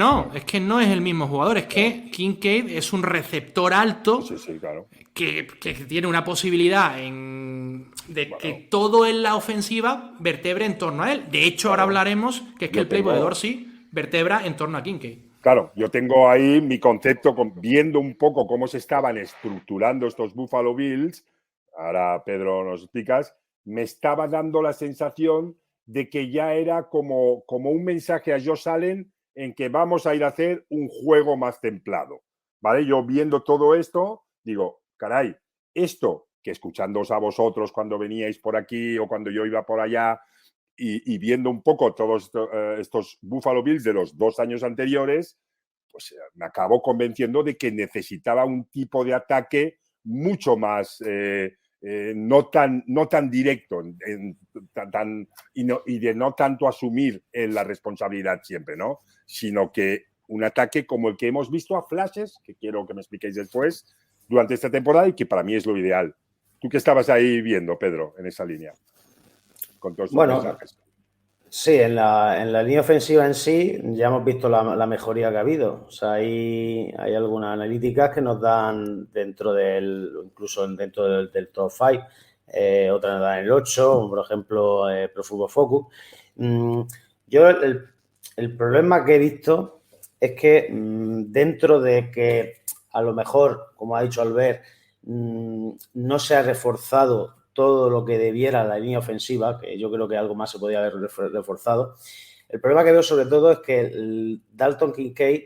no es el mismo jugador, es que Kincaid es un receptor alto claro. que tiene una posibilidad que todo en la ofensiva vertebre en torno a él. De hecho, ahora hablaremos que es que el playbook de Dorsey vertebra en torno a Kincaid. Claro, yo tengo ahí mi concepto, viendo un poco cómo se estaban estructurando estos Buffalo Bills. Ahora, Pedro, nos explicas, me estaba dando la sensación de que ya era como un mensaje a Josh Allen en que vamos a ir a hacer un juego más templado, ¿vale? Yo viendo todo esto, digo, caray, esto que escuchándoos a vosotros cuando veníais por aquí o cuando yo iba por allá y viendo un poco todos estos Buffalo Bills de los 2 años anteriores, pues me acabo convenciendo de que necesitaba un tipo de ataque mucho más no tan directo y de no tanto asumir la responsabilidad siempre, ¿no? Sino que un ataque como el que hemos visto a flashes, que quiero que me expliquéis después, durante esta temporada y que para mí es lo ideal. ¿Tú qué estabas ahí viendo, Pedro, en esa línea? con todos Bueno, estos mensajes. Sí, en la línea ofensiva en sí ya hemos visto la mejoría que ha habido. O sea, hay algunas analíticas que nos dan incluso dentro del top 5, otras nos dan el 8, por ejemplo, Pro Football Focus. Yo el problema que he visto es que dentro de que a lo mejor, como ha dicho Albert, no se ha reforzado todo lo que debiera la línea ofensiva, que yo creo que algo más se podía haber reforzado. El problema que veo sobre todo es que el Dalton Kincaid,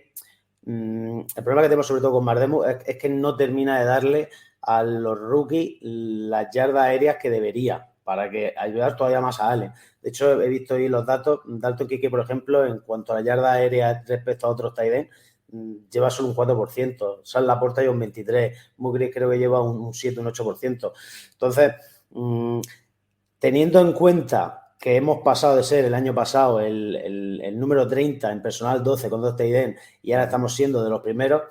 el problema que tenemos sobre todo con Mardemu es que no termina de darle a los rookies las yardas aéreas que debería para que ayudar todavía más a Allen. De hecho, he visto ahí los datos. Dalton Kincaid, por ejemplo, en cuanto a la yarda aérea respecto a otros tight ends, lleva solo un 4%. Sal Laporta lleva un 23%. Mugri creo que lleva un 7, un 8%. Entonces, teniendo en cuenta que hemos pasado de ser el año pasado el número 30 en personal 12 con 2 tight ends y ahora estamos siendo de los primeros,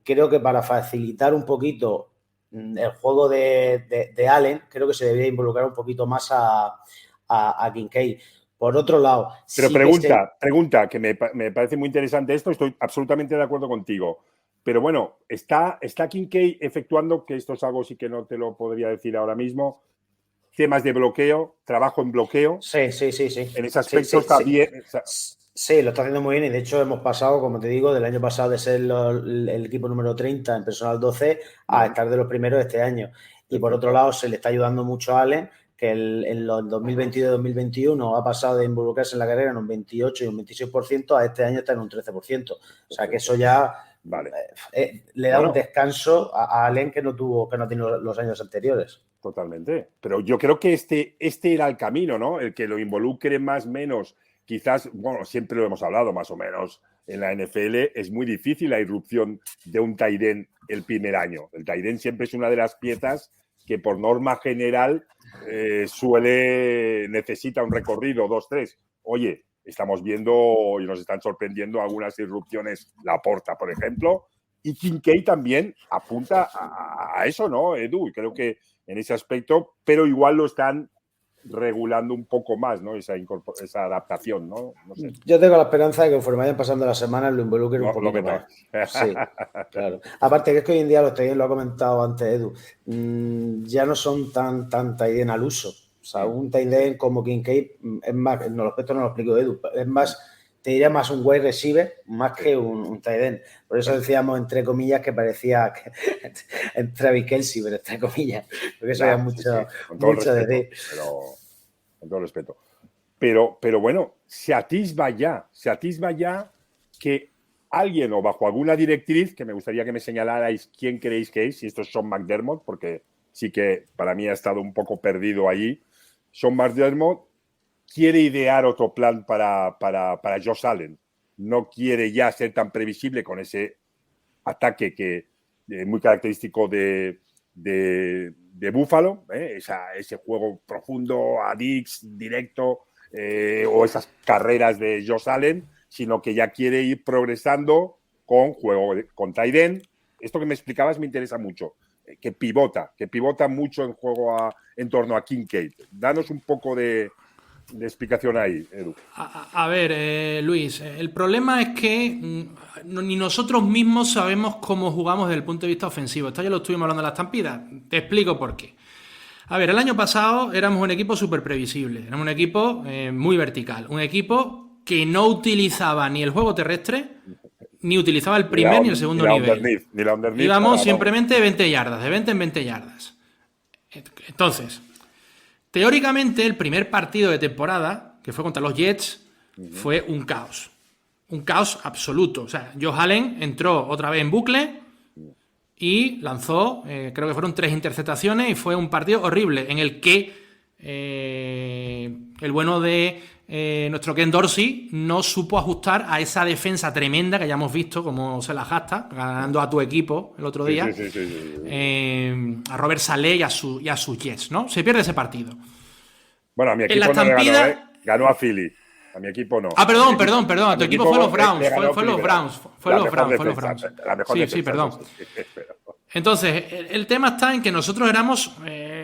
creo que para facilitar un poquito el juego de Allen, creo que se debería involucrar un poquito más a Kincaid. Por otro lado... Pero sí pregunta, que me parece muy interesante esto, estoy absolutamente de acuerdo contigo. Pero bueno, ¿está Kincaid efectuando, que esto es algo sí que no te lo podría decir ahora mismo, temas de bloqueo, trabajo en bloqueo? Sí. En ese aspecto está bien. O sea, sí, lo está haciendo muy bien y de hecho hemos pasado, como te digo, del año pasado de ser el equipo número 30 en personal 12 a estar de los primeros este año. Y por otro lado se le está ayudando mucho a Allen, que en los 2022-2021 ha pasado de involucrarse en la carrera en un 28 y un 26% a este año está en un 13%. O sea que eso ya le da un descanso a Allen que no ha tenido los años anteriores. Totalmente. Pero yo creo que este era el camino, ¿no? El que lo involucre más o menos. Quizás, bueno, siempre lo hemos hablado más o menos, en la NFL es muy difícil la irrupción de un tight end el primer año. El tight end siempre es una de las piezas que por norma general necesita un recorrido 2-3. Oye, estamos viendo y nos están sorprendiendo algunas irrupciones, Laporta, por ejemplo, y Kincaid también apunta a eso, ¿no, Edu? Y creo que en ese aspecto, pero igual lo están regulando un poco más, ¿no? Esa adaptación, ¿no? No sé. Yo tengo la esperanza de que conforme vayan pasando las semanas lo involucren un poquito más. Sí, claro. Aparte que es que hoy en día los tight ends, lo ha comentado antes Edu, ya no son tan tight end al uso. O sea, un tight end como Kincaid es más, en los aspectos no lo explico Edu, es más, te diría más un wide receiver más que un tight end. Por eso decíamos, entre comillas, que parecía Travis Kelce, pero entre comillas, porque eso era mucho de decir. Pero, con todo respeto. Pero bueno, se atisba ya que alguien o bajo alguna directriz, que me gustaría que me señalarais quién creéis que es, si esto es Sean McDermott, porque sí que para mí ha estado un poco perdido allí. Sean McDermott quiere idear otro plan para Josh Allen. No quiere ya ser tan previsible con ese ataque que muy característico de Buffalo, ese juego profundo, a Dix, directo, o esas carreras de Josh Allen, sino que ya quiere ir progresando con juego con tight end. Esto que me explicabas me interesa mucho, que pivota mucho en juego en torno a Kincaid. Danos un poco de explicación ahí, Edu. A ver, Luis, el problema es que ni nosotros mismos sabemos cómo jugamos desde el punto de vista ofensivo. Esto ya lo estuvimos hablando en la estampida. Te explico por qué. A ver, el año pasado éramos un equipo súper previsible. Éramos un equipo muy vertical. Un equipo que no utilizaba ni el juego terrestre, ni utilizaba el primer ni el segundo nivel. Íbamos simplemente de 20 yardas, de 20 en 20 yardas. Entonces, teóricamente, el primer partido de temporada, que fue contra los Jets, fue un caos. Un caos absoluto. O sea, Josh Allen entró otra vez en bucle y lanzó, creo que fueron 3 interceptaciones y fue un partido horrible en el que el bueno de nuestro Ken Dorsey no supo ajustar a esa defensa tremenda que ya hemos visto cómo se la gasta, ganando a tu equipo el otro día, a Robert Saleh y a sus Jets, ¿no? Se pierde ese partido. Bueno, a mi equipo no le ganó, ganó a Philly. A mi equipo no. Ah, perdón. A tu equipo fue los Browns. Fue los Browns. Sí, perdón. Entonces, el tema está en que nosotros éramos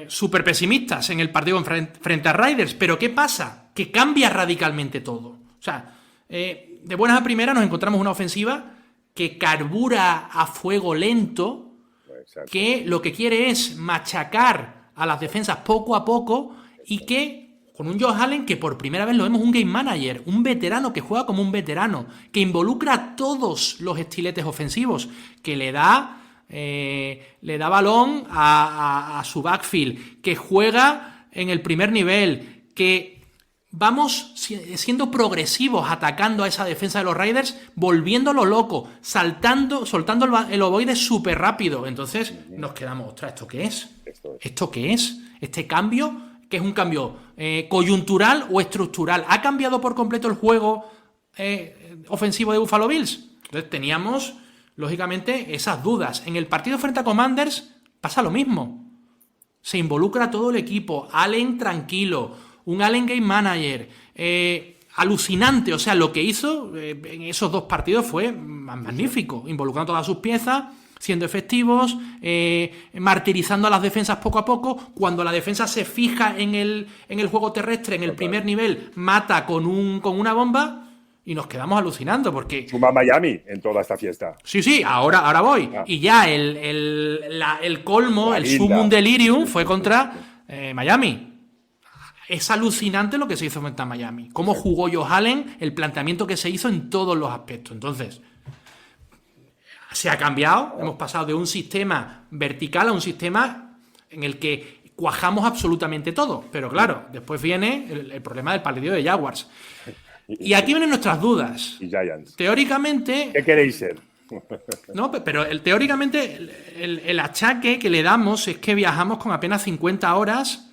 súper pesimistas en el partido frente a Raiders. Pero ¿qué pasa? Que cambia radicalmente todo. O sea, de buenas a primeras nos encontramos una ofensiva que carbura a fuego lento, Exacto. que lo que quiere es machacar a las defensas poco a poco y que con un Josh Allen que por primera vez lo vemos un game manager, un veterano que juega como un veterano, que involucra a todos los estiletes ofensivos, que le da balón a su backfield, que juega en el primer nivel, que vamos siendo progresivos atacando a esa defensa de los Raiders, volviéndolo loco, soltando el ovoide súper rápido. Entonces nos quedamos, ostras, ¿esto qué es? ¿Esto qué es? ¿Este cambio? ¿Que es un cambio coyuntural o estructural? ¿Ha cambiado por completo el juego ofensivo de Buffalo Bills? Entonces teníamos, lógicamente, esas dudas. En el partido frente a Commanders pasa lo mismo. Se involucra todo el equipo. Allen tranquilo. Un Allen Game Manager. Alucinante. O sea, lo que hizo en esos dos partidos fue magnífico. Involucrando todas sus piezas, siendo efectivos, martirizando a las defensas poco a poco. Cuando la defensa se fija en el juego terrestre, en el primer nivel, mata con una bomba y nos quedamos alucinando porque... Suma Miami en toda esta fiesta. Sí, ahora voy. Y ya el colmo, el sumum delirium fue contra Miami. Es alucinante lo que se hizo frente a Miami. Cómo jugó Josh Allen, el planteamiento que se hizo en todos los aspectos. Entonces... se ha cambiado, hemos pasado de un sistema vertical a un sistema en el que cuajamos absolutamente todo. Pero claro, después viene el problema del partido de Jaguars. Y aquí vienen nuestras dudas. Y Giants. Teóricamente... ¿Qué queréis ser? No, pero teóricamente el achaque que le damos es que viajamos con apenas 50 horas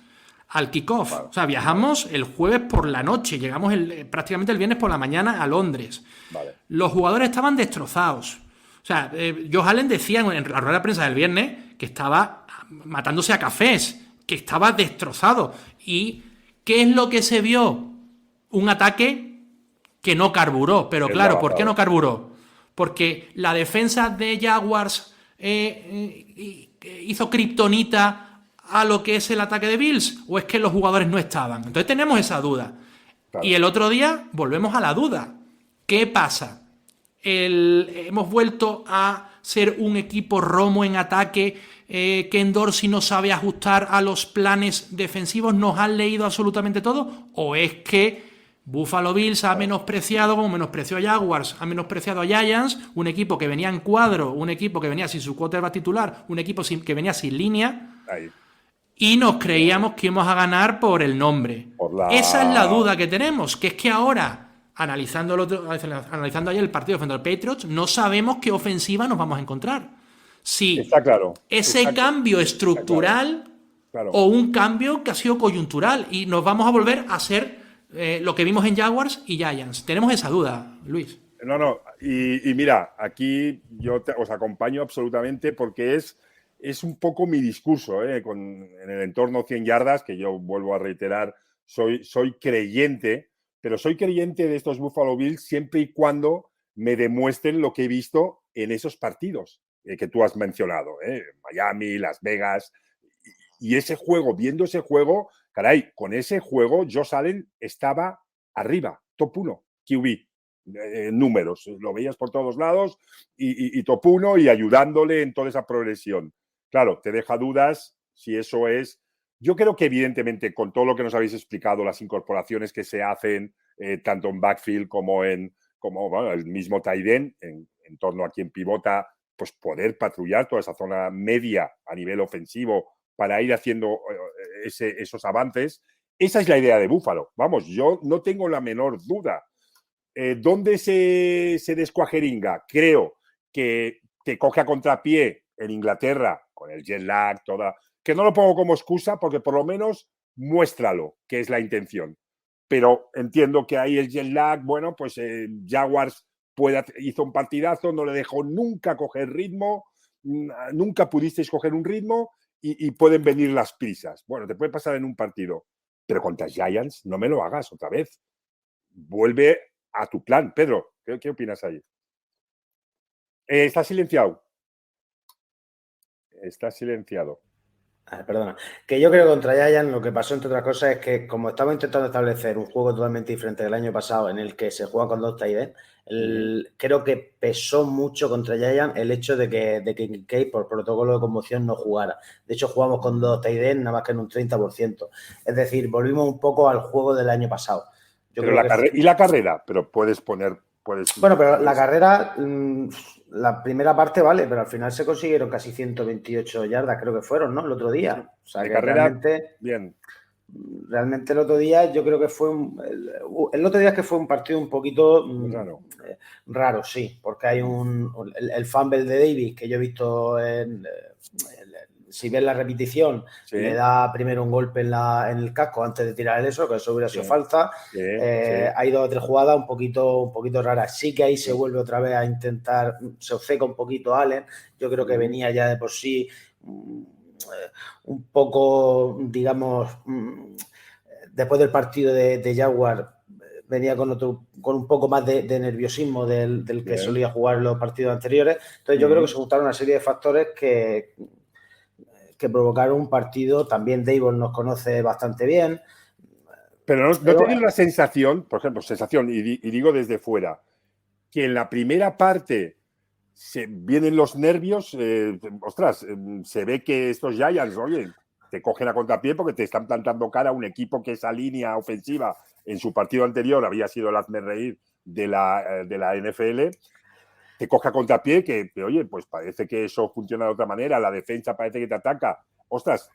al kickoff. Vale. O sea, viajamos el jueves por la noche, llegamos prácticamente el viernes por la mañana a Londres. Vale. Los jugadores estaban destrozados. O sea, Josh Allen decía en la rueda de prensa del viernes que estaba matándose a cafés, que estaba destrozado. ¿Y qué es lo que se vio? Un ataque que no carburó. Pero claro, ¿por qué no carburó? Porque la defensa de Jaguars hizo kriptonita a lo que es el ataque de Bills, o es que los jugadores no estaban. Entonces tenemos esa duda. Claro. Y el otro día volvemos a la duda. ¿Qué pasa? Hemos vuelto a ser un equipo romo en ataque, Ken Dorsey no sabe ajustar a los planes defensivos, nos han leído absolutamente todo, o es que Buffalo Bills ha menospreciado, como menospreció a Jaguars, ha menospreciado a Giants, un equipo que venía en cuadro, un equipo que venía sin su quarterback titular, un equipo que venía sin línea, y nos creíamos que íbamos a ganar por el nombre. Esa es la duda que tenemos, que es que ahora... Analizando ayer el partido frente al Patriots, no sabemos qué ofensiva nos vamos a encontrar. Si está claro, ese cambio estructural claro. O un cambio que ha sido coyuntural y nos vamos a volver a ser lo que vimos en Jaguars y Giants. Tenemos esa duda, Luis. No, y mira, aquí yo os acompaño absolutamente porque es un poco mi discurso, en el entorno 100 yardas, que yo vuelvo a reiterar, soy creyente. Pero soy creyente de estos Buffalo Bills siempre y cuando me demuestren lo que he visto en esos partidos que tú has mencionado, Miami, Las Vegas. Y ese juego, viendo ese juego, caray, con ese juego Josh Allen estaba arriba, top 1, QB, números. Lo veías por todos lados y top 1 y ayudándole en toda esa progresión. Claro, te deja dudas si eso es... Yo creo que evidentemente con todo lo que nos habéis explicado, las incorporaciones que se hacen tanto en backfield como el mismo tight end, en torno a quien pivota, pues poder patrullar toda esa zona media a nivel ofensivo para ir haciendo esos avances. Esa es la idea de Buffalo. Vamos, yo no tengo la menor duda. ¿Dónde se descuajeringa? Creo que te coge a contrapié en Inglaterra con el jet lag, toda... Que no lo pongo como excusa porque por lo menos muéstralo, que es la intención. Pero entiendo que ahí el jet lag, bueno, pues Jaguars hizo un partidazo, no le dejó nunca coger ritmo, nunca pudisteis coger un ritmo y pueden venir las prisas. Bueno, te puede pasar en un partido, pero contra Giants no me lo hagas otra vez. Vuelve a tu plan. Pedro, ¿qué opinas ahí? Está silenciado. Está silenciado. Perdona, que yo creo que contra Giants lo que pasó, entre otras cosas, es que como estaba intentando establecer un juego totalmente diferente del año pasado, en el que se juega con 2 tight ends, creo que pesó mucho contra Giants el hecho de que Kincaid, por protocolo de conmoción, no jugara. De hecho, jugamos con 2 tight ends nada más que en un 30%. Es decir, volvimos un poco al juego del año pasado. Yo creo y la carrera, pero puedes poner... Bueno, pero la carrera, la primera parte vale, pero al final se consiguieron casi 128 yardas, creo que fueron, ¿no? El otro día. O sea, de que carrera, realmente, bien. Realmente el otro día yo creo que fue el otro día es que fue un partido un poquito raro, sí, porque hay el fumble de Davis que yo he visto si ves la repetición, sí, le da primero un golpe en el casco antes de tirar eso, que eso hubiera sido falta. Hay 2 o 3 jugadas un poquito raras. Sí que ahí se vuelve otra vez a intentar, se obceca un poquito Allen. Yo creo que venía ya de por sí un poco, digamos, después del partido de Jaguar, venía con un poco más de nerviosismo del que solía jugar los partidos anteriores. Entonces yo creo que se juntaron una serie de factores que provocaron un partido. También Davis nos conoce bastante bien. Pero no tienes la sensación, por ejemplo, y digo desde fuera, que en la primera parte vienen los nervios, se ve que estos Giants, oye, te cogen a contrapié porque te están plantando cara a un equipo que esa línea ofensiva en su partido anterior había sido el hazmerreír de la NFL, te coge a contrapié que, oye, pues parece que eso funciona de otra manera, la defensa parece que te ataca,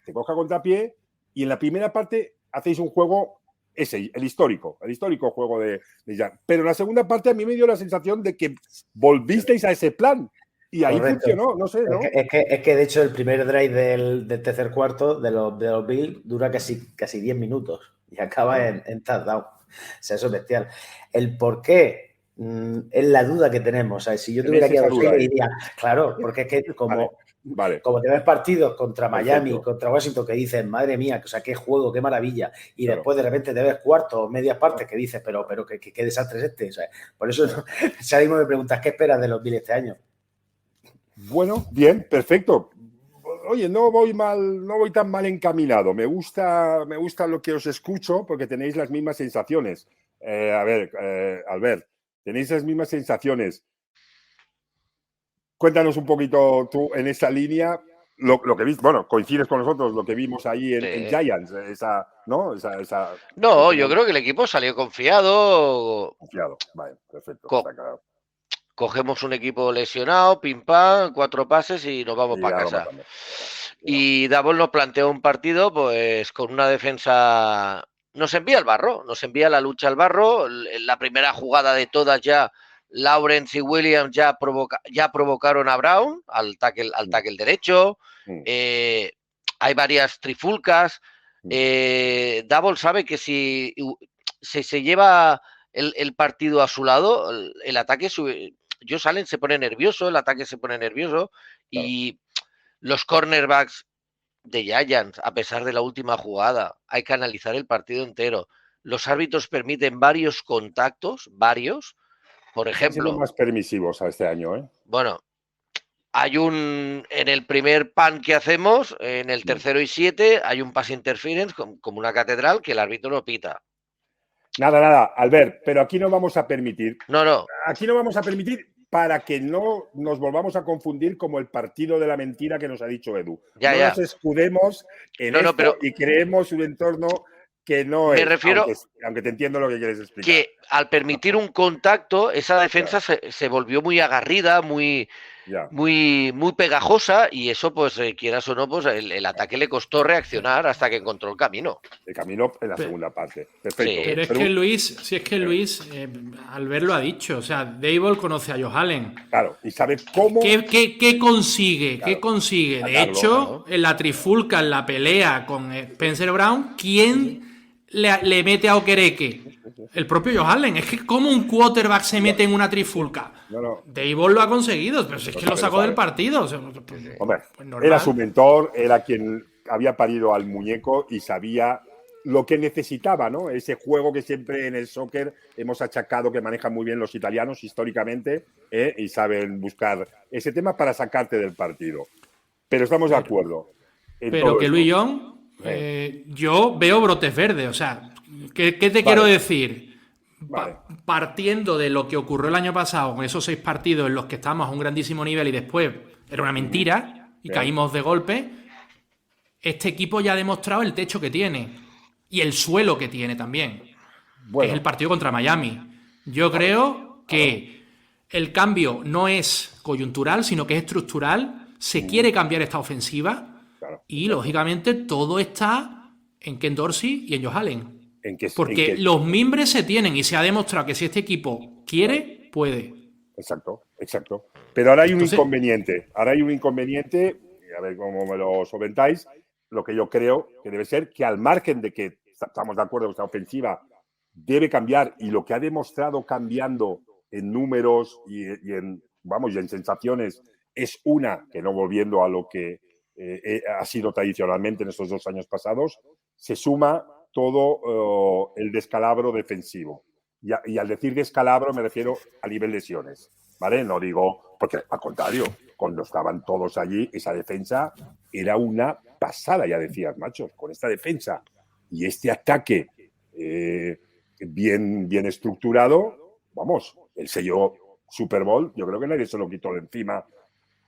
te coge a contrapié y en la primera parte hacéis un juego el histórico juego de Giants. Pero en la segunda parte a mí me dio la sensación de que volvisteis a ese plan. Y ahí funcionó, no sé, ¿no? Es que de hecho el primer drive del tercer cuarto de los Bills dura casi 10 minutos y acaba en touchdown. O sea, eso es bestial. El por qué es la duda que tenemos. ¿Sabes? Si yo tuviera que decir, diría, claro, porque es que como te ves partidos contra Miami, contra Washington, que dices, madre mía, o sea, qué juego, qué maravilla, y después de repente te ves cuartos o medias partes que dices, pero qué desastre es este. O sea, por eso, si ahora mismo me preguntas, ¿qué esperas de los Bills este año? Bueno, bien, perfecto. Oye, no voy tan mal encaminado. Me gusta lo que os escucho porque tenéis las mismas sensaciones. Albert, tenéis las mismas sensaciones. Cuéntanos un poquito tú en esa línea lo que viste. Bueno, coincides con nosotros lo que vimos ahí en Giants, ¿no? No, yo creo que el equipo salió confiado. Vale, perfecto. Cogemos un equipo lesionado, pim pam, 4 pases y nos vamos para casa. Y Daboll nos planteó un partido pues con una defensa, nos envía al barro, nos envía la lucha al barro. La primera jugada de todas ya, Lawrence y Williams ya provocaron a Brown al tackle derecho. Hay varias trifulcas. Daboll sabe que si se lleva el partido a su lado, el ataque sube. Josh Allen se pone nervioso, el ataque se pone nervioso y los cornerbacks de Giants, a pesar de la última jugada, hay que analizar el partido entero. Los árbitros permiten varios contactos, por ejemplo. Han sido más permisivos a este año, ¿eh? Bueno, hay en el primer pan que hacemos, en el 3rd y 7, hay un pass interference como una catedral que el árbitro no pita. Nada, Albert, pero aquí no vamos a permitir. No. Aquí no vamos a permitir para que no nos volvamos a confundir como el partido de la mentira que nos ha dicho Edu. Nos escudemos en esto y creemos un entorno que no es. Me refiero, aunque te entiendo lo que quieres explicar. Que al permitir un contacto, esa defensa se volvió muy agarrida, muy pegajosa, y eso, pues, quieras o no, pues el ataque le costó reaccionar hasta que encontró el camino. El camino en la segunda parte. Perfecto. Sí. Pero es que Luis, Albert lo ha dicho, o sea, Daboll conoce a Josh Allen. Claro, y sabe cómo... ¿Qué consigue? Claro. ¿Qué consigue? De hecho, en la trifulca, en la pelea con Spencer Brown, ¿quién le mete a Okereke? El propio Josh Allen. Es que como un quarterback se mete en una trifulca. No. Daboll lo ha conseguido, pero es que lo sacó del partido. O sea, hombre, era su mentor, era quien había parido al muñeco y sabía lo que necesitaba, ¿no? Ese juego que siempre en el soccer hemos achacado que manejan muy bien los italianos históricamente, y saben buscar ese tema para sacarte del partido. Pero estamos de acuerdo. pero que Luis Young, yo veo brotes verdes. O sea, ¿qué te quiero decir? Vale. Partiendo de lo que ocurrió el año pasado, con esos 6 partidos en los que estábamos a un grandísimo nivel y después era una mentira y caímos de golpe, este equipo ya ha demostrado el techo que tiene y el suelo que tiene también, que es el partido contra Miami. Yo creo que el cambio no es coyuntural, sino que es estructural. Se quiere cambiar esta ofensiva y, lógicamente, todo está en Ken Dorsey y en Josh Allen. Porque los mimbres se tienen y se ha demostrado que si este equipo quiere, puede. Exacto. Pero ahora hay un inconveniente. A ver cómo me lo solventáis. Lo que yo creo que debe ser que, al margen de que estamos de acuerdo que esta ofensiva debe cambiar, y lo que ha demostrado cambiando en números y en sensaciones es que no volviendo a lo que ha sido tradicionalmente en estos 2 años pasados, se suma todo el descalabro defensivo. Y al decir descalabro me refiero a nivel de lesiones, ¿vale? No digo, porque al contrario, cuando estaban todos allí, esa defensa era una pasada, ya decías, machos, con esta defensa y este ataque bien estructurado, vamos, el sello Super Bowl, yo creo que nadie se lo quitó de encima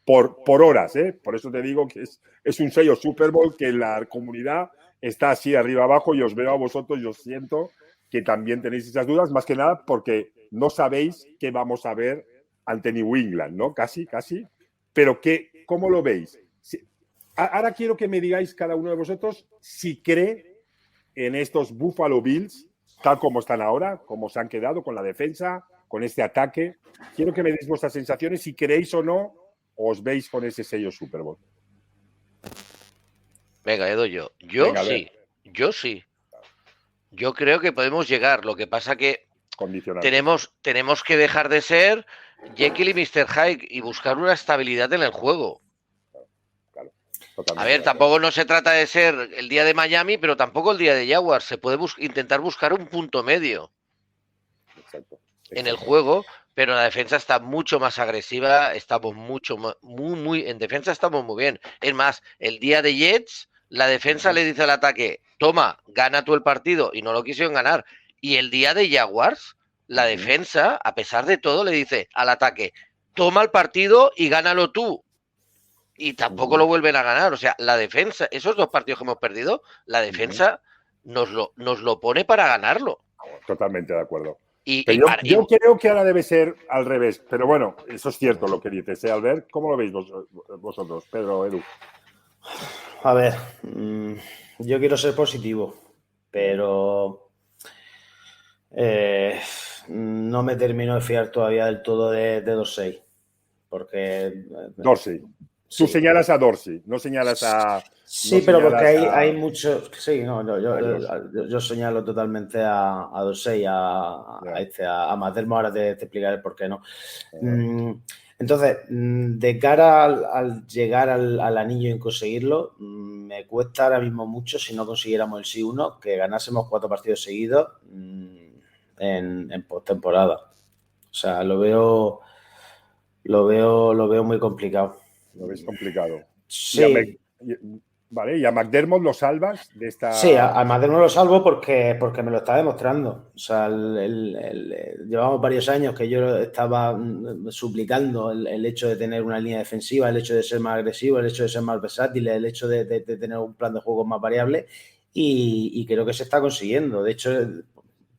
por horas, ¿eh? Por eso te digo que es un sello Super Bowl que la comunidad está así arriba abajo, y os veo a vosotros y os siento que también tenéis esas dudas, más que nada porque no sabéis qué vamos a ver ante New England, ¿no? Casi. Pero ¿cómo lo veis? Ahora quiero que me digáis cada uno de vosotros si cree en estos Buffalo Bills, tal como están ahora, cómo se han quedado con la defensa, con este ataque. Quiero que me deis vuestras sensaciones, si queréis o no, os veis con ese sello Super Bowl. Venga, Edu, yo sí. Yo creo que podemos llegar. Lo que pasa que tenemos que dejar de ser Jekyll y Mr. Hyde y buscar una estabilidad en el juego. Claro. A ver, tampoco no se trata de ser el día de Miami, pero tampoco el día de Jaguars. Se puede intentar buscar un punto medio. Exacto. En el juego, pero la defensa está mucho más agresiva. Estamos muy en defensa estamos muy bien. Es más, el día de Jets, la defensa le dice al ataque: toma, gana tú el partido, y no lo quisieron ganar. Y el día de Jaguars, la defensa, a pesar de todo, le dice al ataque: toma el partido y gánalo tú. Y tampoco lo vuelven a ganar. O sea, la defensa, esos 2 partidos que hemos perdido, la defensa nos lo pone para ganarlo. Totalmente de acuerdo. Yo creo que ahora debe ser al revés. Pero bueno, eso es cierto lo que dices, Albert. ¿Cómo lo veis vosotros, Pedro, Edu? A ver, yo quiero ser positivo, pero no me termino de fiar todavía del todo de Dorsey. Porque Dorsey. Tú señalas a Dorsey, no señalas a... Sí, pero porque hay muchos... Sí, no, yo señalo totalmente a Dorsey, a McDermott. Ahora te explicaré por qué no. Entonces, de cara al llegar al anillo y conseguirlo, me cuesta ahora mismo mucho, si no consiguiéramos el sí-1, que ganásemos 4 partidos seguidos en postemporada. O sea, lo veo muy complicado. Lo ves complicado. Sí. ¿Y a McDermott lo salvas de esta...? Sí, a McDermott lo salvo porque me lo está demostrando. O sea, llevamos varios años que yo estaba suplicando el hecho de tener una línea defensiva, el hecho de ser más agresivo, el hecho de ser más versátil, el hecho de tener un plan de juego más variable, y creo que se está consiguiendo. De hecho,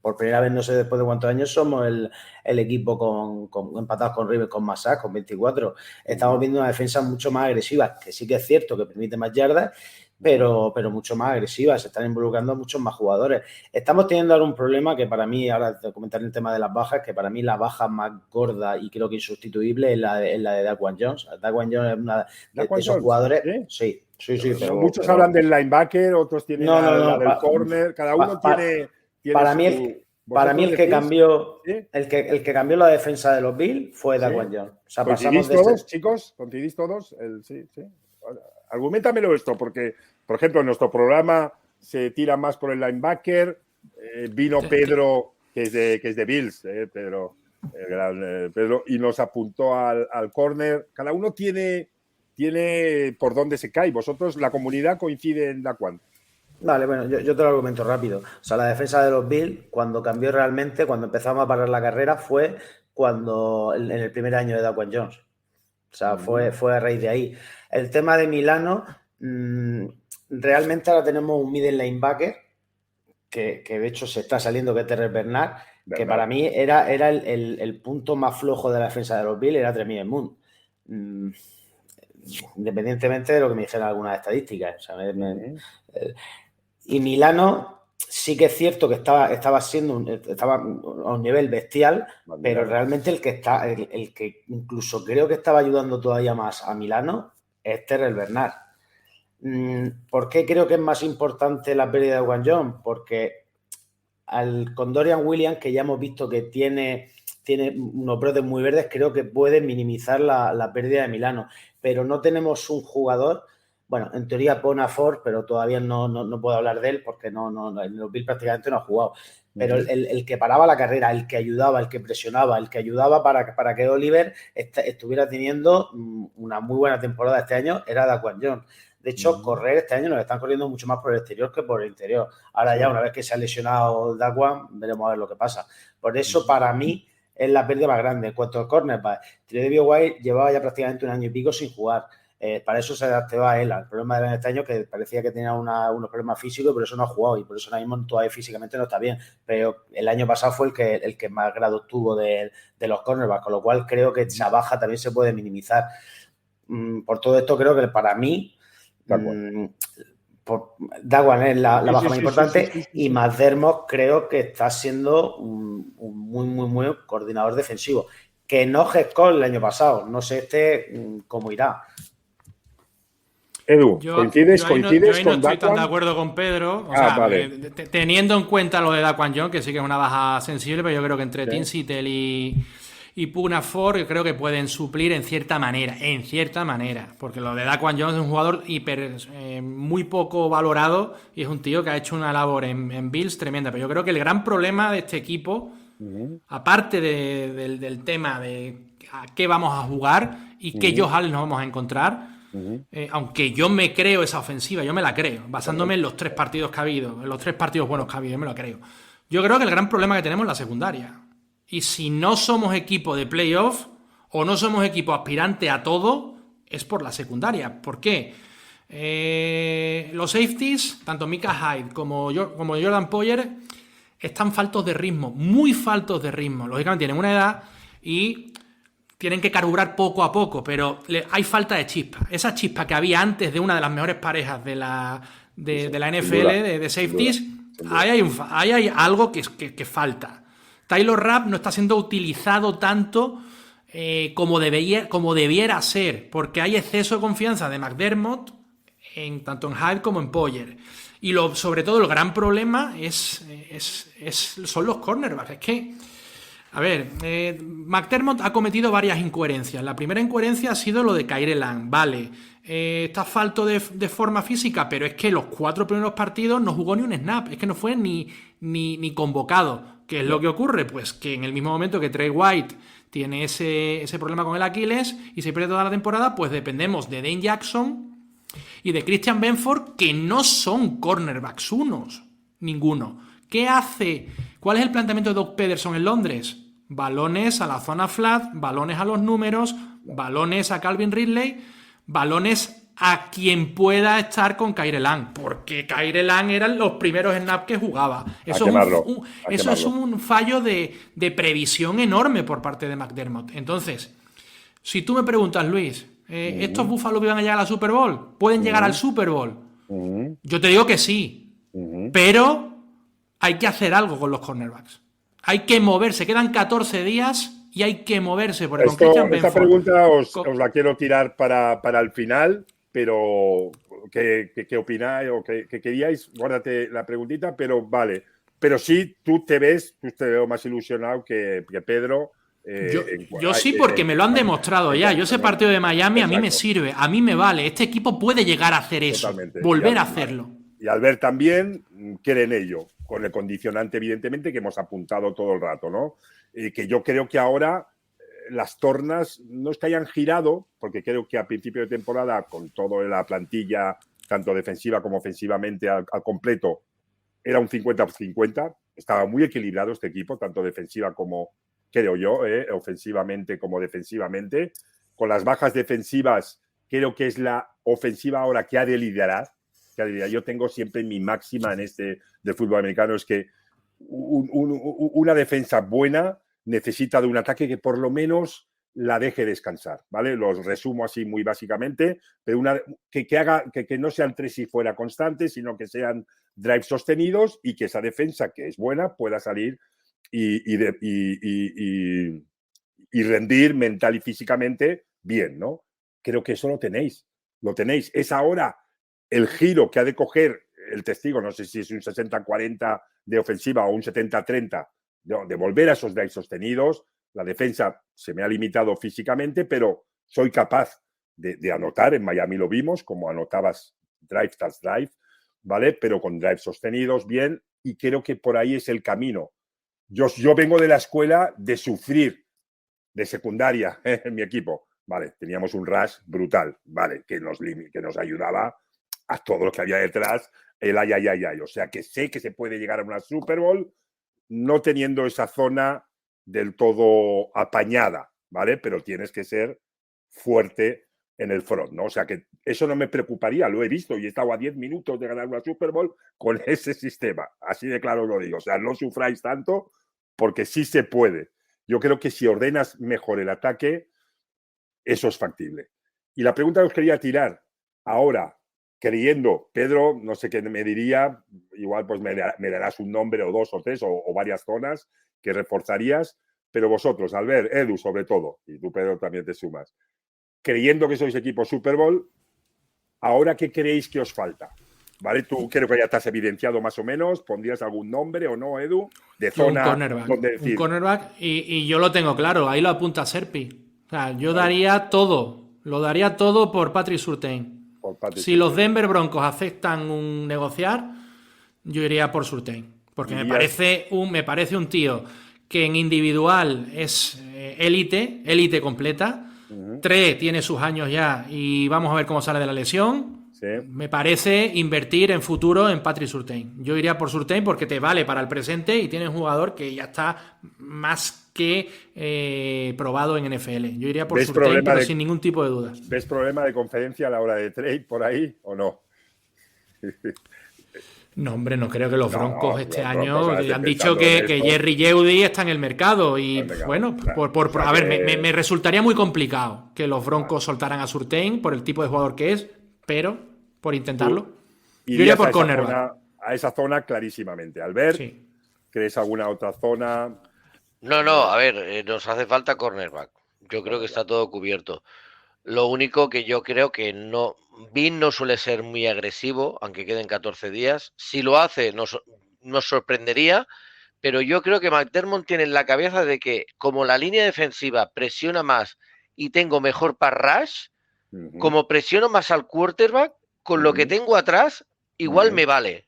por primera vez, no sé después de cuántos años, somos el equipo empatados con Rivers, con más sacks, con 24. Estamos viendo una defensa mucho más agresiva, que sí que es cierto que permite más yardas, pero mucho más agresiva. Se están involucrando muchos más jugadores. Estamos teniendo ahora un problema que para mí, ahora te comentaré el tema de las bajas, que para mí la baja más gorda y creo que insustituible es la de Daquan Jones. Daquan Jones es una de esos jugadores. Sí. Pero muchos hablan del linebacker, otros tienen la del corner, cada uno tiene... Para mí el que cambió, ¿sí? el que cambió la defensa de los Bills fue Daquan Jones. O sea, ¿coincidís todos, chicos? ¿Coincidís todos? Sí. Argumentamelo esto, porque, por ejemplo, en nuestro programa se tira más por el linebacker. Vino Pedro, que es de Bills, Pedro, y nos apuntó al corner. Cada uno tiene tiene por dónde se cae. Vosotros, la comunidad coincide en Daquan. Vale, bueno, yo te lo argumento rápido. O sea, la defensa de los Bills, cuando cambió realmente, cuando empezamos a parar la carrera, fue cuando en el primer año de Daquan Jones. O sea, fue a raíz de ahí. El tema de Milano, realmente ahora tenemos un middle linebacker que de hecho se está saliendo, que es Terrell Bernard, que para mí era el punto más flojo de la defensa de los Bills, era Tremaine Edmunds. Independientemente de lo que me dijeran algunas estadísticas. O sea, y Milano sí que es cierto que estaba a un nivel bestial, pero realmente el que incluso creo que estaba ayudando todavía más a Milano es Terrell Bernard. ¿Por qué creo que es más importante la pérdida de Daquan Jones? Porque con Dorian Williams, que ya hemos visto que tiene unos brotes muy verdes, creo que puede minimizar la pérdida de Milano, pero no tenemos un jugador. Bueno, en teoría pone a Ford, pero todavía no puedo hablar de él porque en los Bills prácticamente no ha jugado. Pero el que paraba la carrera, el que ayudaba, el que presionaba, el que ayudaba para que Oliver estuviera teniendo una muy buena temporada este año, era Daquan Jones. De hecho, correr este año nos están corriendo mucho más por el exterior que por el interior. Ahora ya, una vez que se ha lesionado Daquan, veremos a ver lo que pasa. Por eso, para mí, es la pérdida más grande. En cuanto al cornerback, Tre'Davious White llevaba ya prácticamente un año y pico sin jugar. Para eso se adaptó a él. El problema de este año que parecía que tenía unos problemas físicos, pero eso no ha jugado y por eso ahora mismo todavía físicamente no está bien. Pero el año pasado fue el que más grados tuvo de los cornerbacks, con lo cual creo que esa baja también se puede minimizar. Por todo esto, creo que para mí Daquan es la baja más importante y McDermott creo que está siendo un muy coordinador defensivo. Que no gestó el año pasado. No sé cómo irá. Edu, ¿coincides con Daquan? Yo no estoy tan de acuerdo con Pedro. Vale. Teniendo en cuenta lo de Daquan Jones, que sí que es una baja sensible, pero yo creo que entre Tim Sittle y Pugna Ford creo que pueden suplir en cierta manera, porque lo de Daquan Jones es un jugador muy poco valorado y es un tío que ha hecho una labor en Bills tremenda, pero yo creo que el gran problema de este equipo, aparte del tema de a qué vamos a jugar y qué Josh Allen nos vamos a encontrar, aunque yo me creo esa ofensiva, yo me la creo, basándome en los 3 partidos que ha habido, en los 3 partidos buenos que ha habido, yo me lo creo. Yo creo que el gran problema que tenemos es la secundaria. Y si no somos equipo de playoff o no somos equipo aspirante a todo, es por la secundaria. ¿Por qué? Los safeties, tanto Micah Hyde como Jordan Poyer, están faltos de ritmo, muy faltos de ritmo. Lógicamente tienen una edad y tienen que carburar poco a poco, pero hay falta de chispa. Esa chispa que había antes de una de las mejores parejas de la NFL, de safeties, ahí hay algo que falta. Taylor Rapp no está siendo utilizado tanto como debiera ser, porque hay exceso de confianza de McDermott tanto en Hyde como en Poyer. Y sobre todo el gran problema son los cornerbacks. Es que, a ver, McDermott ha cometido varias incoherencias. La primera incoherencia ha sido lo de Kyle Lang. Vale, está falto de forma física, pero es que los 4 primeros partidos no jugó ni un snap. Es que no fue ni convocado. ¿Qué es lo que ocurre? Pues que en el mismo momento que Trey White tiene ese problema con el Aquiles y se pierde toda la temporada, pues dependemos de Dane Jackson y de Christian Benford, que no son cornerbacks unos, ninguno. ¿Qué hace? ¿Cuál es el planteamiento de Doug Pederson en Londres? Balones a la zona flat, balones a los números, balones a Calvin Ridley, balones a quien pueda estar con Kyle Lang, porque Kyle Lang eran los primeros snaps que jugaba. Eso es un fallo de previsión enorme por parte de McDermott. Entonces, si tú me preguntas, Luis, ¿estos Búfalos van a llegar a la Super Bowl? ¿Pueden llegar al Super Bowl? Yo te digo que sí, pero hay que hacer algo con los cornerbacks. Hay que moverse, quedan 14 días y hay que moverse. Esta pregunta os la quiero tirar para el final. Pero, ¿qué opináis o qué queríais? Guárdate la preguntita, pero vale. Pero sí, tú te veo más ilusionado que Pedro. Yo sí, porque me lo han demostrado ya. Yo ese partido de Miami a mí me sirve, a mí me vale. Este equipo puede llegar a hacer eso, totalmente, volver a hacerlo. Y Albert también cree en ello, con el condicionante, evidentemente, que hemos apuntado todo el rato, ¿no? Que yo creo que ahora las tornas no es que hayan girado, porque creo que a principio de temporada, con toda la plantilla, tanto defensiva como ofensivamente al completo, era un 50-50. Estaba muy equilibrado este equipo, tanto defensiva como, creo yo, ofensivamente como defensivamente. Con las bajas defensivas, creo que es la ofensiva ahora que ha de liderar. Yo tengo siempre mi máxima en este del fútbol americano, es que una defensa buena necesita de un ataque que por lo menos la deje descansar, ¿vale? Los resumo así muy básicamente, pero que no sean tres y fuera constantes, sino que sean drives sostenidos y que esa defensa, que es buena, pueda salir y rendir mental y físicamente bien, ¿no? Creo que eso lo tenéis. Es ahora el giro que ha de coger el testigo, no sé si es un 60-40 de ofensiva o un 70-30, de volver a esos drives sostenidos. La defensa se me ha limitado físicamente, pero soy capaz de anotar. En Miami lo vimos, como anotabas drive tras drive, ¿vale? Pero con drives sostenidos, bien, y creo que por ahí es el camino. Yo vengo de la escuela de sufrir de secundaria en mi equipo. Vale, teníamos un rush brutal, vale, que nos ayudaba a todo lo que había detrás, el ay. O sea, que sé que se puede llegar a una Super Bowl no teniendo esa zona del todo apañada, ¿vale? Pero tienes que ser fuerte en el front, ¿no? O sea, que eso no me preocuparía, lo he visto y he estado a 10 minutos de ganar una Super Bowl con ese sistema. Así de claro lo digo. O sea, no sufráis tanto porque sí se puede. Yo creo que si ordenas mejor el ataque, eso es factible. Y la pregunta que os quería tirar ahora, creyendo, Pedro, no sé qué me diría, igual pues me darás un nombre o dos o tres o varias zonas que reforzarías, pero vosotros, Albert, Edu sobre todo, y tú, Pedro, también te sumas, creyendo que sois equipo Super Bowl, ¿ahora qué creéis que os falta? ¿Vale? Tú creo que ya te has evidenciado más o menos, ¿pondrías algún nombre o no, Edu? De zona donde decir... Un cornerback y yo lo tengo claro, ahí lo apunta Serpi. O sea, yo daría todo, lo daría todo por Patrick Surtain. Si los Denver Broncos aceptan un negociar, yo iría por Surtain. Porque me parece un tío que en individual es élite completa. Trey tiene sus años ya y vamos a ver cómo sale de la lesión. Sí. Me parece invertir en futuro en Patrick Surtain. Yo iría por Surtain porque te vale para el presente y tienes un jugador que ya está más que probado en NFL. Yo iría por Surtain, pero sin ningún tipo de dudas. ¿Ves problema de conferencia a la hora de trade por ahí o no? No, hombre, no creo que los Broncos este año han dicho que Jerry Jeudy está en el mercado y bueno, a ver, me resultaría muy complicado que los Broncos soltaran a Surtain por el tipo de jugador que es, pero por intentarlo. Yo iría por cornerback. A esa zona clarísimamente. Albert, sí. ¿Crees alguna otra zona? No, a ver, nos hace falta cornerback. Yo creo que está todo cubierto. Lo único que yo creo que no... Bean no suele ser muy agresivo, aunque queden 14 días. Si lo hace, nos sorprendería, pero yo creo que McDermott tiene en la cabeza de que como la línea defensiva presiona más y tengo mejor pass rush, como presiono más al quarterback, con lo que tengo atrás, igual me vale.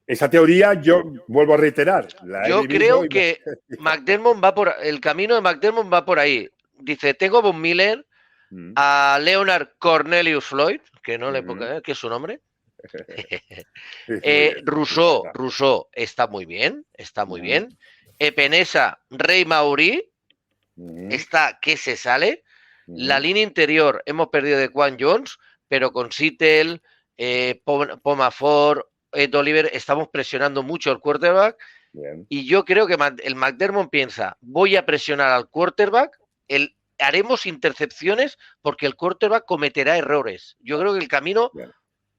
Esa teoría yo vuelvo a reiterar. Yo creo que McDermott el camino de McDermott va por ahí. Dice, tengo a Von Miller, a Leonard Cornelius Floyd, que no le pongo, ¿qué es su nombre? Rousseau está muy bien, Epenesa, Rey Mauri, está que se sale. La línea interior hemos perdido de Quan Jones, pero con Sittel, Pomafor, Ed Oliver, estamos presionando mucho al quarterback. Bien. Y yo creo que el McDermott piensa, voy a presionar al quarterback, haremos intercepciones porque el quarterback cometerá errores. Yo creo que el camino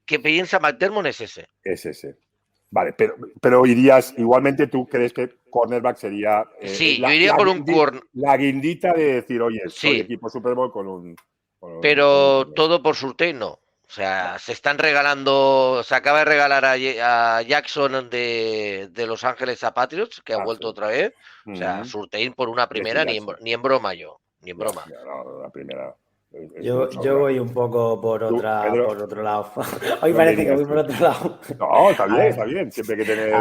que piensa McDermott es ese. Es ese. Vale, pero irías, igualmente tú crees que cornerback sería... sí, yo iría por un corner. La guindita de decir, oye, soy equipo Super Bowl con un... Pero todo por Surtain no. O sea, se acaba de regalar a Jackson de Los Ángeles a Patriots, que ha vuelto otra vez. O sea, Surtain por una primera, ni en broma yo. Ni en broma. No, la primera. Yo voy un poco por otro lado. Hoy parece que voy por otro lado. No, está bien. Siempre hay que tener...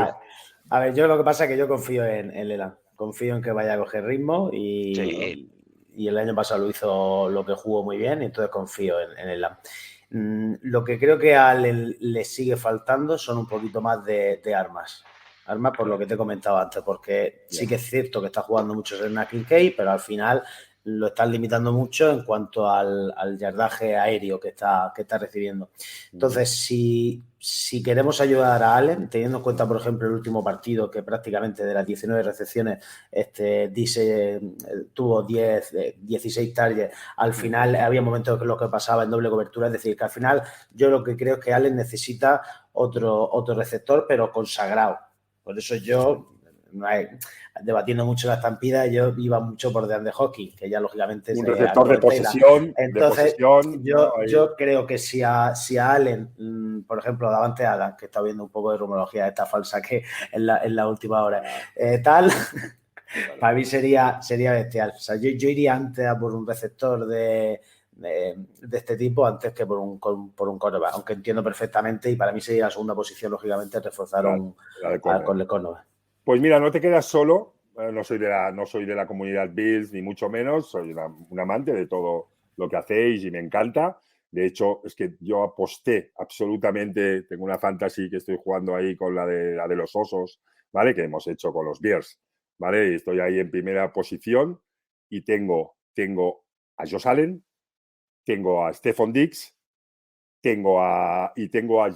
A ver, yo lo que pasa es que yo confío en Leland. Confío en que vaya a coger ritmo y y el año pasado lo hizo, lo que jugó muy bien, y entonces confío en el Lamb. Lo que creo que a Allen le sigue faltando son un poquito más de armas. Armas por lo que te he comentado antes, porque sí que es cierto que está jugando mucho Serena Kincaid, pero al final lo están limitando mucho en cuanto al yardaje aéreo que está recibiendo. Entonces, si queremos ayudar a Allen, teniendo en cuenta, por ejemplo, el último partido, que prácticamente de las 19 recepciones tuvo 16 targets, al final había momentos que lo que pasaba en doble cobertura, es decir, que al final yo lo que creo es que Allen necesita otro receptor, pero consagrado. Por eso yo, debatiendo mucho la estampida, yo iba mucho por DeAndre Hopkins, que ya lógicamente un receptor de posesión. Entonces, yo creo que si a Allen, por ejemplo, a Davante Adams, que está viendo un poco de rumorología esta falsa que en la última hora, para mí sería bestial. O sea, yo iría antes a por un receptor de este tipo antes que por un cornerback, aunque entiendo perfectamente, y para mí sería la segunda posición, lógicamente, reforzar con el cornerback. Pues mira, no te quedas solo. No soy de la comunidad Bills, ni mucho menos. Soy un amante de todo lo que hacéis y me encanta. De hecho, es que yo aposté absolutamente. Tengo una fantasy que estoy jugando ahí con la de los osos, ¿vale? Que hemos hecho con los Bears, ¿vale? Y estoy ahí en primera posición y tengo a Josh Allen, tengo a Stephon Diggs, tengo a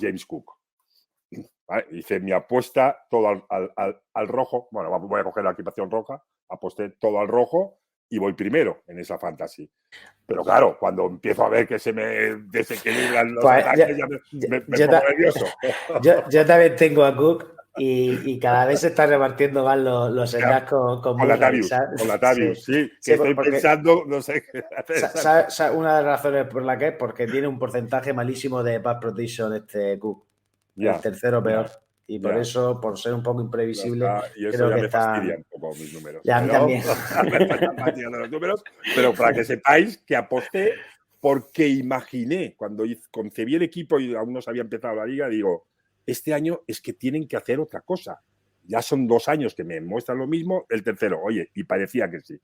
James Cook. ¿Vale? Hice mi apuesta todo al rojo. Bueno, voy a coger la equipación roja. Aposté todo al rojo y voy primero en esa fantasy. Pero claro, cuando empiezo a ver que se me desequilibran los ataques, me pongo nervioso. Yo también tengo a Cook y cada vez se está repartiendo más los snaps con Latavius, sí. Que estoy pensando, no sé qué hacer. Una de las razones por la que es porque tiene un porcentaje malísimo de pass protection Cook. El tercero peor. Y por eso, por ser un poco imprevisible, y eso creo ya que me fastidia un poco mis números. Ya, a mí también. Me están fastidiando los números, pero para que sepáis que aposté porque imaginé, cuando concebí el equipo y aún no se había empezado la liga, digo, este año es que tienen que hacer otra cosa. Ya son 2 años que me muestran lo mismo, el tercero, oye, y parecía que sí.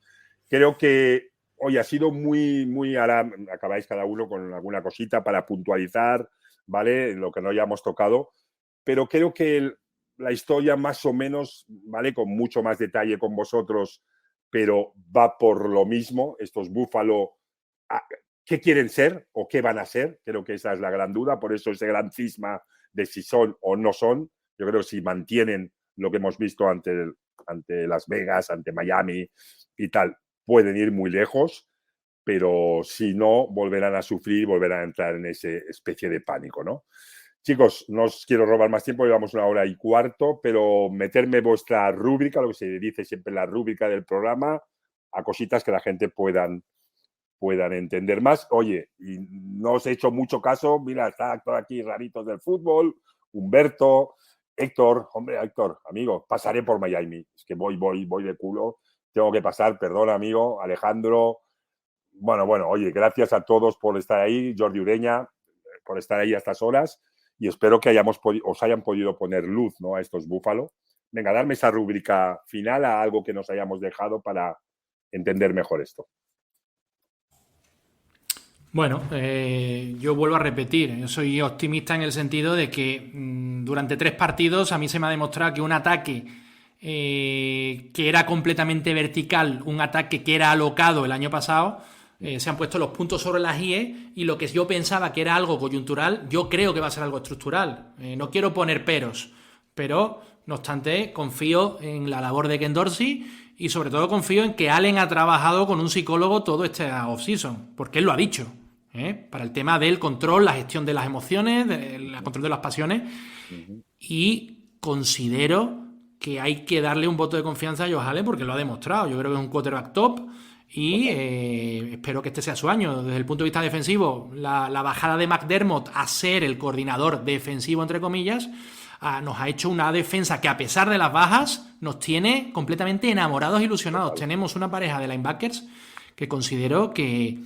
Creo que, oye, ha sido muy, ahora acabáis cada uno con alguna cosita para puntualizar, ¿vale? Lo que no hayamos tocado, pero creo que la historia más o menos, ¿vale? Con mucho más detalle con vosotros, pero va por lo mismo, estos Buffalo, ¿qué quieren ser o qué van a ser? Creo que esa es la gran duda, por eso ese gran cisma de si son o no son. Yo creo que si mantienen lo que hemos visto ante Las Vegas, ante Miami y tal, pueden ir muy lejos, pero si no, volverán a sufrir, volverán a entrar en esa especie de pánico, ¿no? Chicos, no os quiero robar más tiempo, llevamos 1h15, pero meterme vuestra rúbrica, lo que se dice siempre la rúbrica del programa, a cositas que la gente puedan entender más. Oye, y no os he hecho mucho caso, mira, está Héctor aquí, raritos del fútbol, Humberto, Héctor, hombre, Héctor, amigo, pasaré por Miami, es que voy de culo, tengo que pasar, perdón, amigo, Alejandro. Bueno, oye, gracias a todos por estar ahí, Jordi Ureña, por estar ahí a estas horas, y espero que os hayan podido poner luz, ¿no?, a estos Búfalo. Venga, darme esa rúbrica final a algo que nos hayamos dejado para entender mejor esto. Bueno, yo vuelvo a repetir, yo soy optimista en el sentido de que durante 3 partidos a mí se me ha demostrado que un ataque que era completamente vertical, un ataque que era alocado el año pasado, se han puesto los puntos sobre las IE, y lo que yo pensaba que era algo coyuntural, yo creo que va a ser algo estructural. No quiero poner peros, pero no obstante confío en la labor de Ken Dorsey y sobre todo confío en que Allen ha trabajado con un psicólogo todo este off-season, porque él lo ha dicho, para el tema del control, la gestión de las emociones, el control de las pasiones, y considero que hay que darle un voto de confianza a Josh Allen porque lo ha demostrado. Yo creo que es un quarterback top y espero que este sea su año. Desde el punto de vista defensivo, la bajada de McDermott a ser el coordinador defensivo, entre comillas, nos ha hecho una defensa que, a pesar de las bajas, nos tiene completamente enamorados e ilusionados. Tenemos una pareja de linebackers que considero que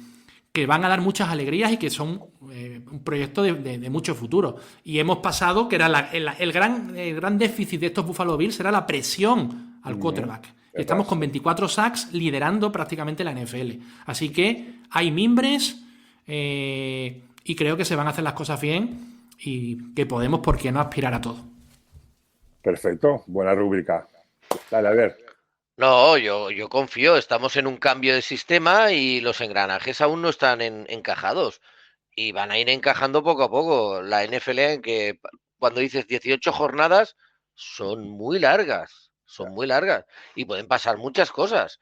van a dar muchas alegrías y que son un proyecto de mucho futuro. Y hemos pasado, que era el gran déficit de estos Buffalo Bills, era la presión al quarterback. Y estamos con 24 sacks liderando prácticamente la NFL. Así que hay mimbres y creo que se van a hacer las cosas bien y que podemos, ¿por qué no, aspirar a todo? Perfecto, buena rúbrica. Dale, a ver. No, yo confío, estamos en un cambio de sistema y los engranajes aún no están encajados y van a ir encajando poco a poco. La NFL, que cuando dices 18 jornadas, son muy largas y pueden pasar muchas cosas.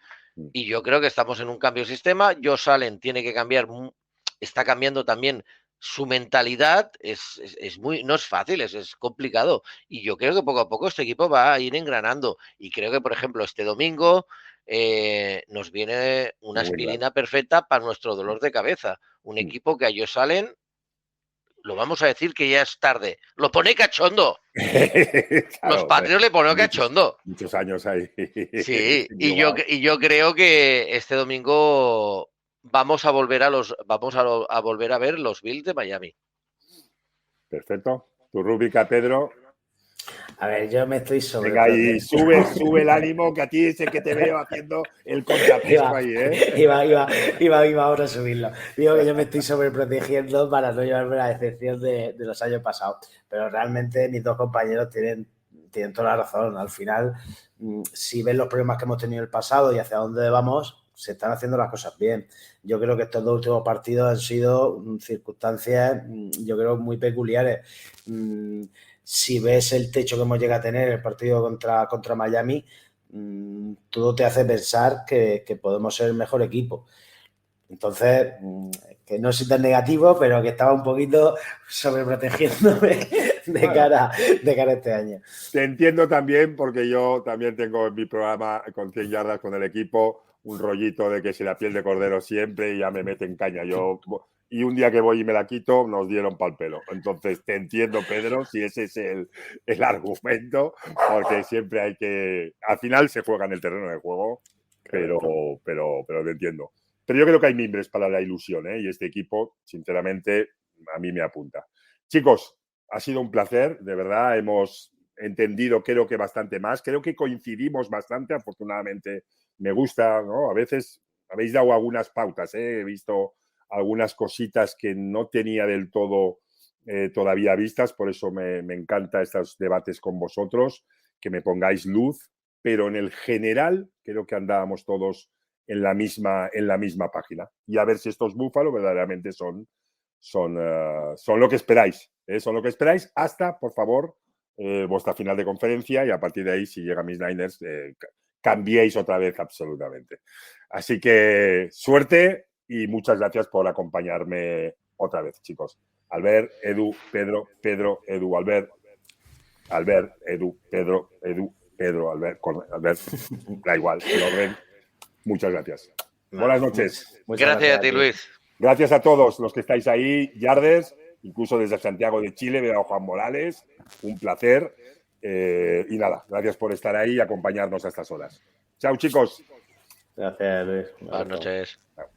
Y yo creo que estamos en un cambio de sistema. Josh Allen tiene que cambiar, está cambiando también su mentalidad, no es fácil, es complicado. Y yo creo que poco a poco este equipo va a ir engranando. Y creo que, por ejemplo, este domingo nos viene una aspirina perfecta para nuestro dolor de cabeza. Un equipo que a Josh Allen, lo vamos a decir que ya es tarde, lo pone cachondo. Claro, los Patriots le ponen cachondo. Muchos años ahí. Sí, y yo creo que este domingo vamos a volver a volver a ver los Bills de Miami. Perfecto. Tu rúbrica, Pedro. A ver, yo me estoy sobre. Venga, y sube el ánimo, que a ti es el que te veo haciendo el contrapeso ahí, ¿eh? Iba ahora a subirlo. Digo que yo me estoy sobreprotegiendo para no llevarme la decepción de los años pasados. Pero realmente mis dos compañeros tienen toda la razón. Al final, si ves los problemas que hemos tenido en el pasado y hacia dónde vamos, se están haciendo las cosas bien. Yo creo que estos dos últimos partidos han sido circunstancias, yo creo, muy peculiares. Si ves el techo que hemos llegado a tener en el partido contra Miami, todo te hace pensar que podemos ser el mejor equipo. Entonces, que no soy tan negativo, pero que estaba un poquito sobreprotegiéndome de cara a este año. Te entiendo también, porque yo también tengo en mi programa con 100 yardas con el equipo un rollito de que si la piel de cordero siempre y ya me mete en caña. Y un día que voy y me la quito, nos dieron pa'l pelo. Entonces, te entiendo, Pedro, si ese es el argumento, porque siempre hay que... Al final se juega en el terreno de juego, pero te entiendo. Pero yo creo que hay mimbres para la ilusión, ¿eh? Y este equipo, sinceramente, a mí me apunta. Chicos, ha sido un placer, de verdad. Hemos entendido, creo que bastante más. Creo que coincidimos bastante, afortunadamente. Me gusta, ¿no? A veces habéis dado algunas pautas, ¿eh? He visto algunas cositas que no tenía del todo todavía vistas, por eso me encanta estos debates con vosotros, que me pongáis luz, pero en el general creo que andábamos todos en la misma página. Y a ver si estos Búfalos verdaderamente son lo que esperáis. Son lo que esperáis hasta, por favor, vuestra final de conferencia, y a partir de ahí, si llega mis Niners, cambiéis otra vez absolutamente. Así que suerte y muchas gracias por acompañarme otra vez, chicos. Albert, Edu, Pedro, Edu, Albert, Edu, Pedro, Albert, da igual, el orden. Muchas gracias. Buenas noches. Muchas gracias a ti, Luis. Gracias a todos los que estáis ahí, Yardes, incluso desde Santiago de Chile, veo a Juan Morales, un placer. Y nada, gracias por estar ahí y acompañarnos a estas horas. Chao, chicos. Gracias, Luis. Buenas noches. Chao.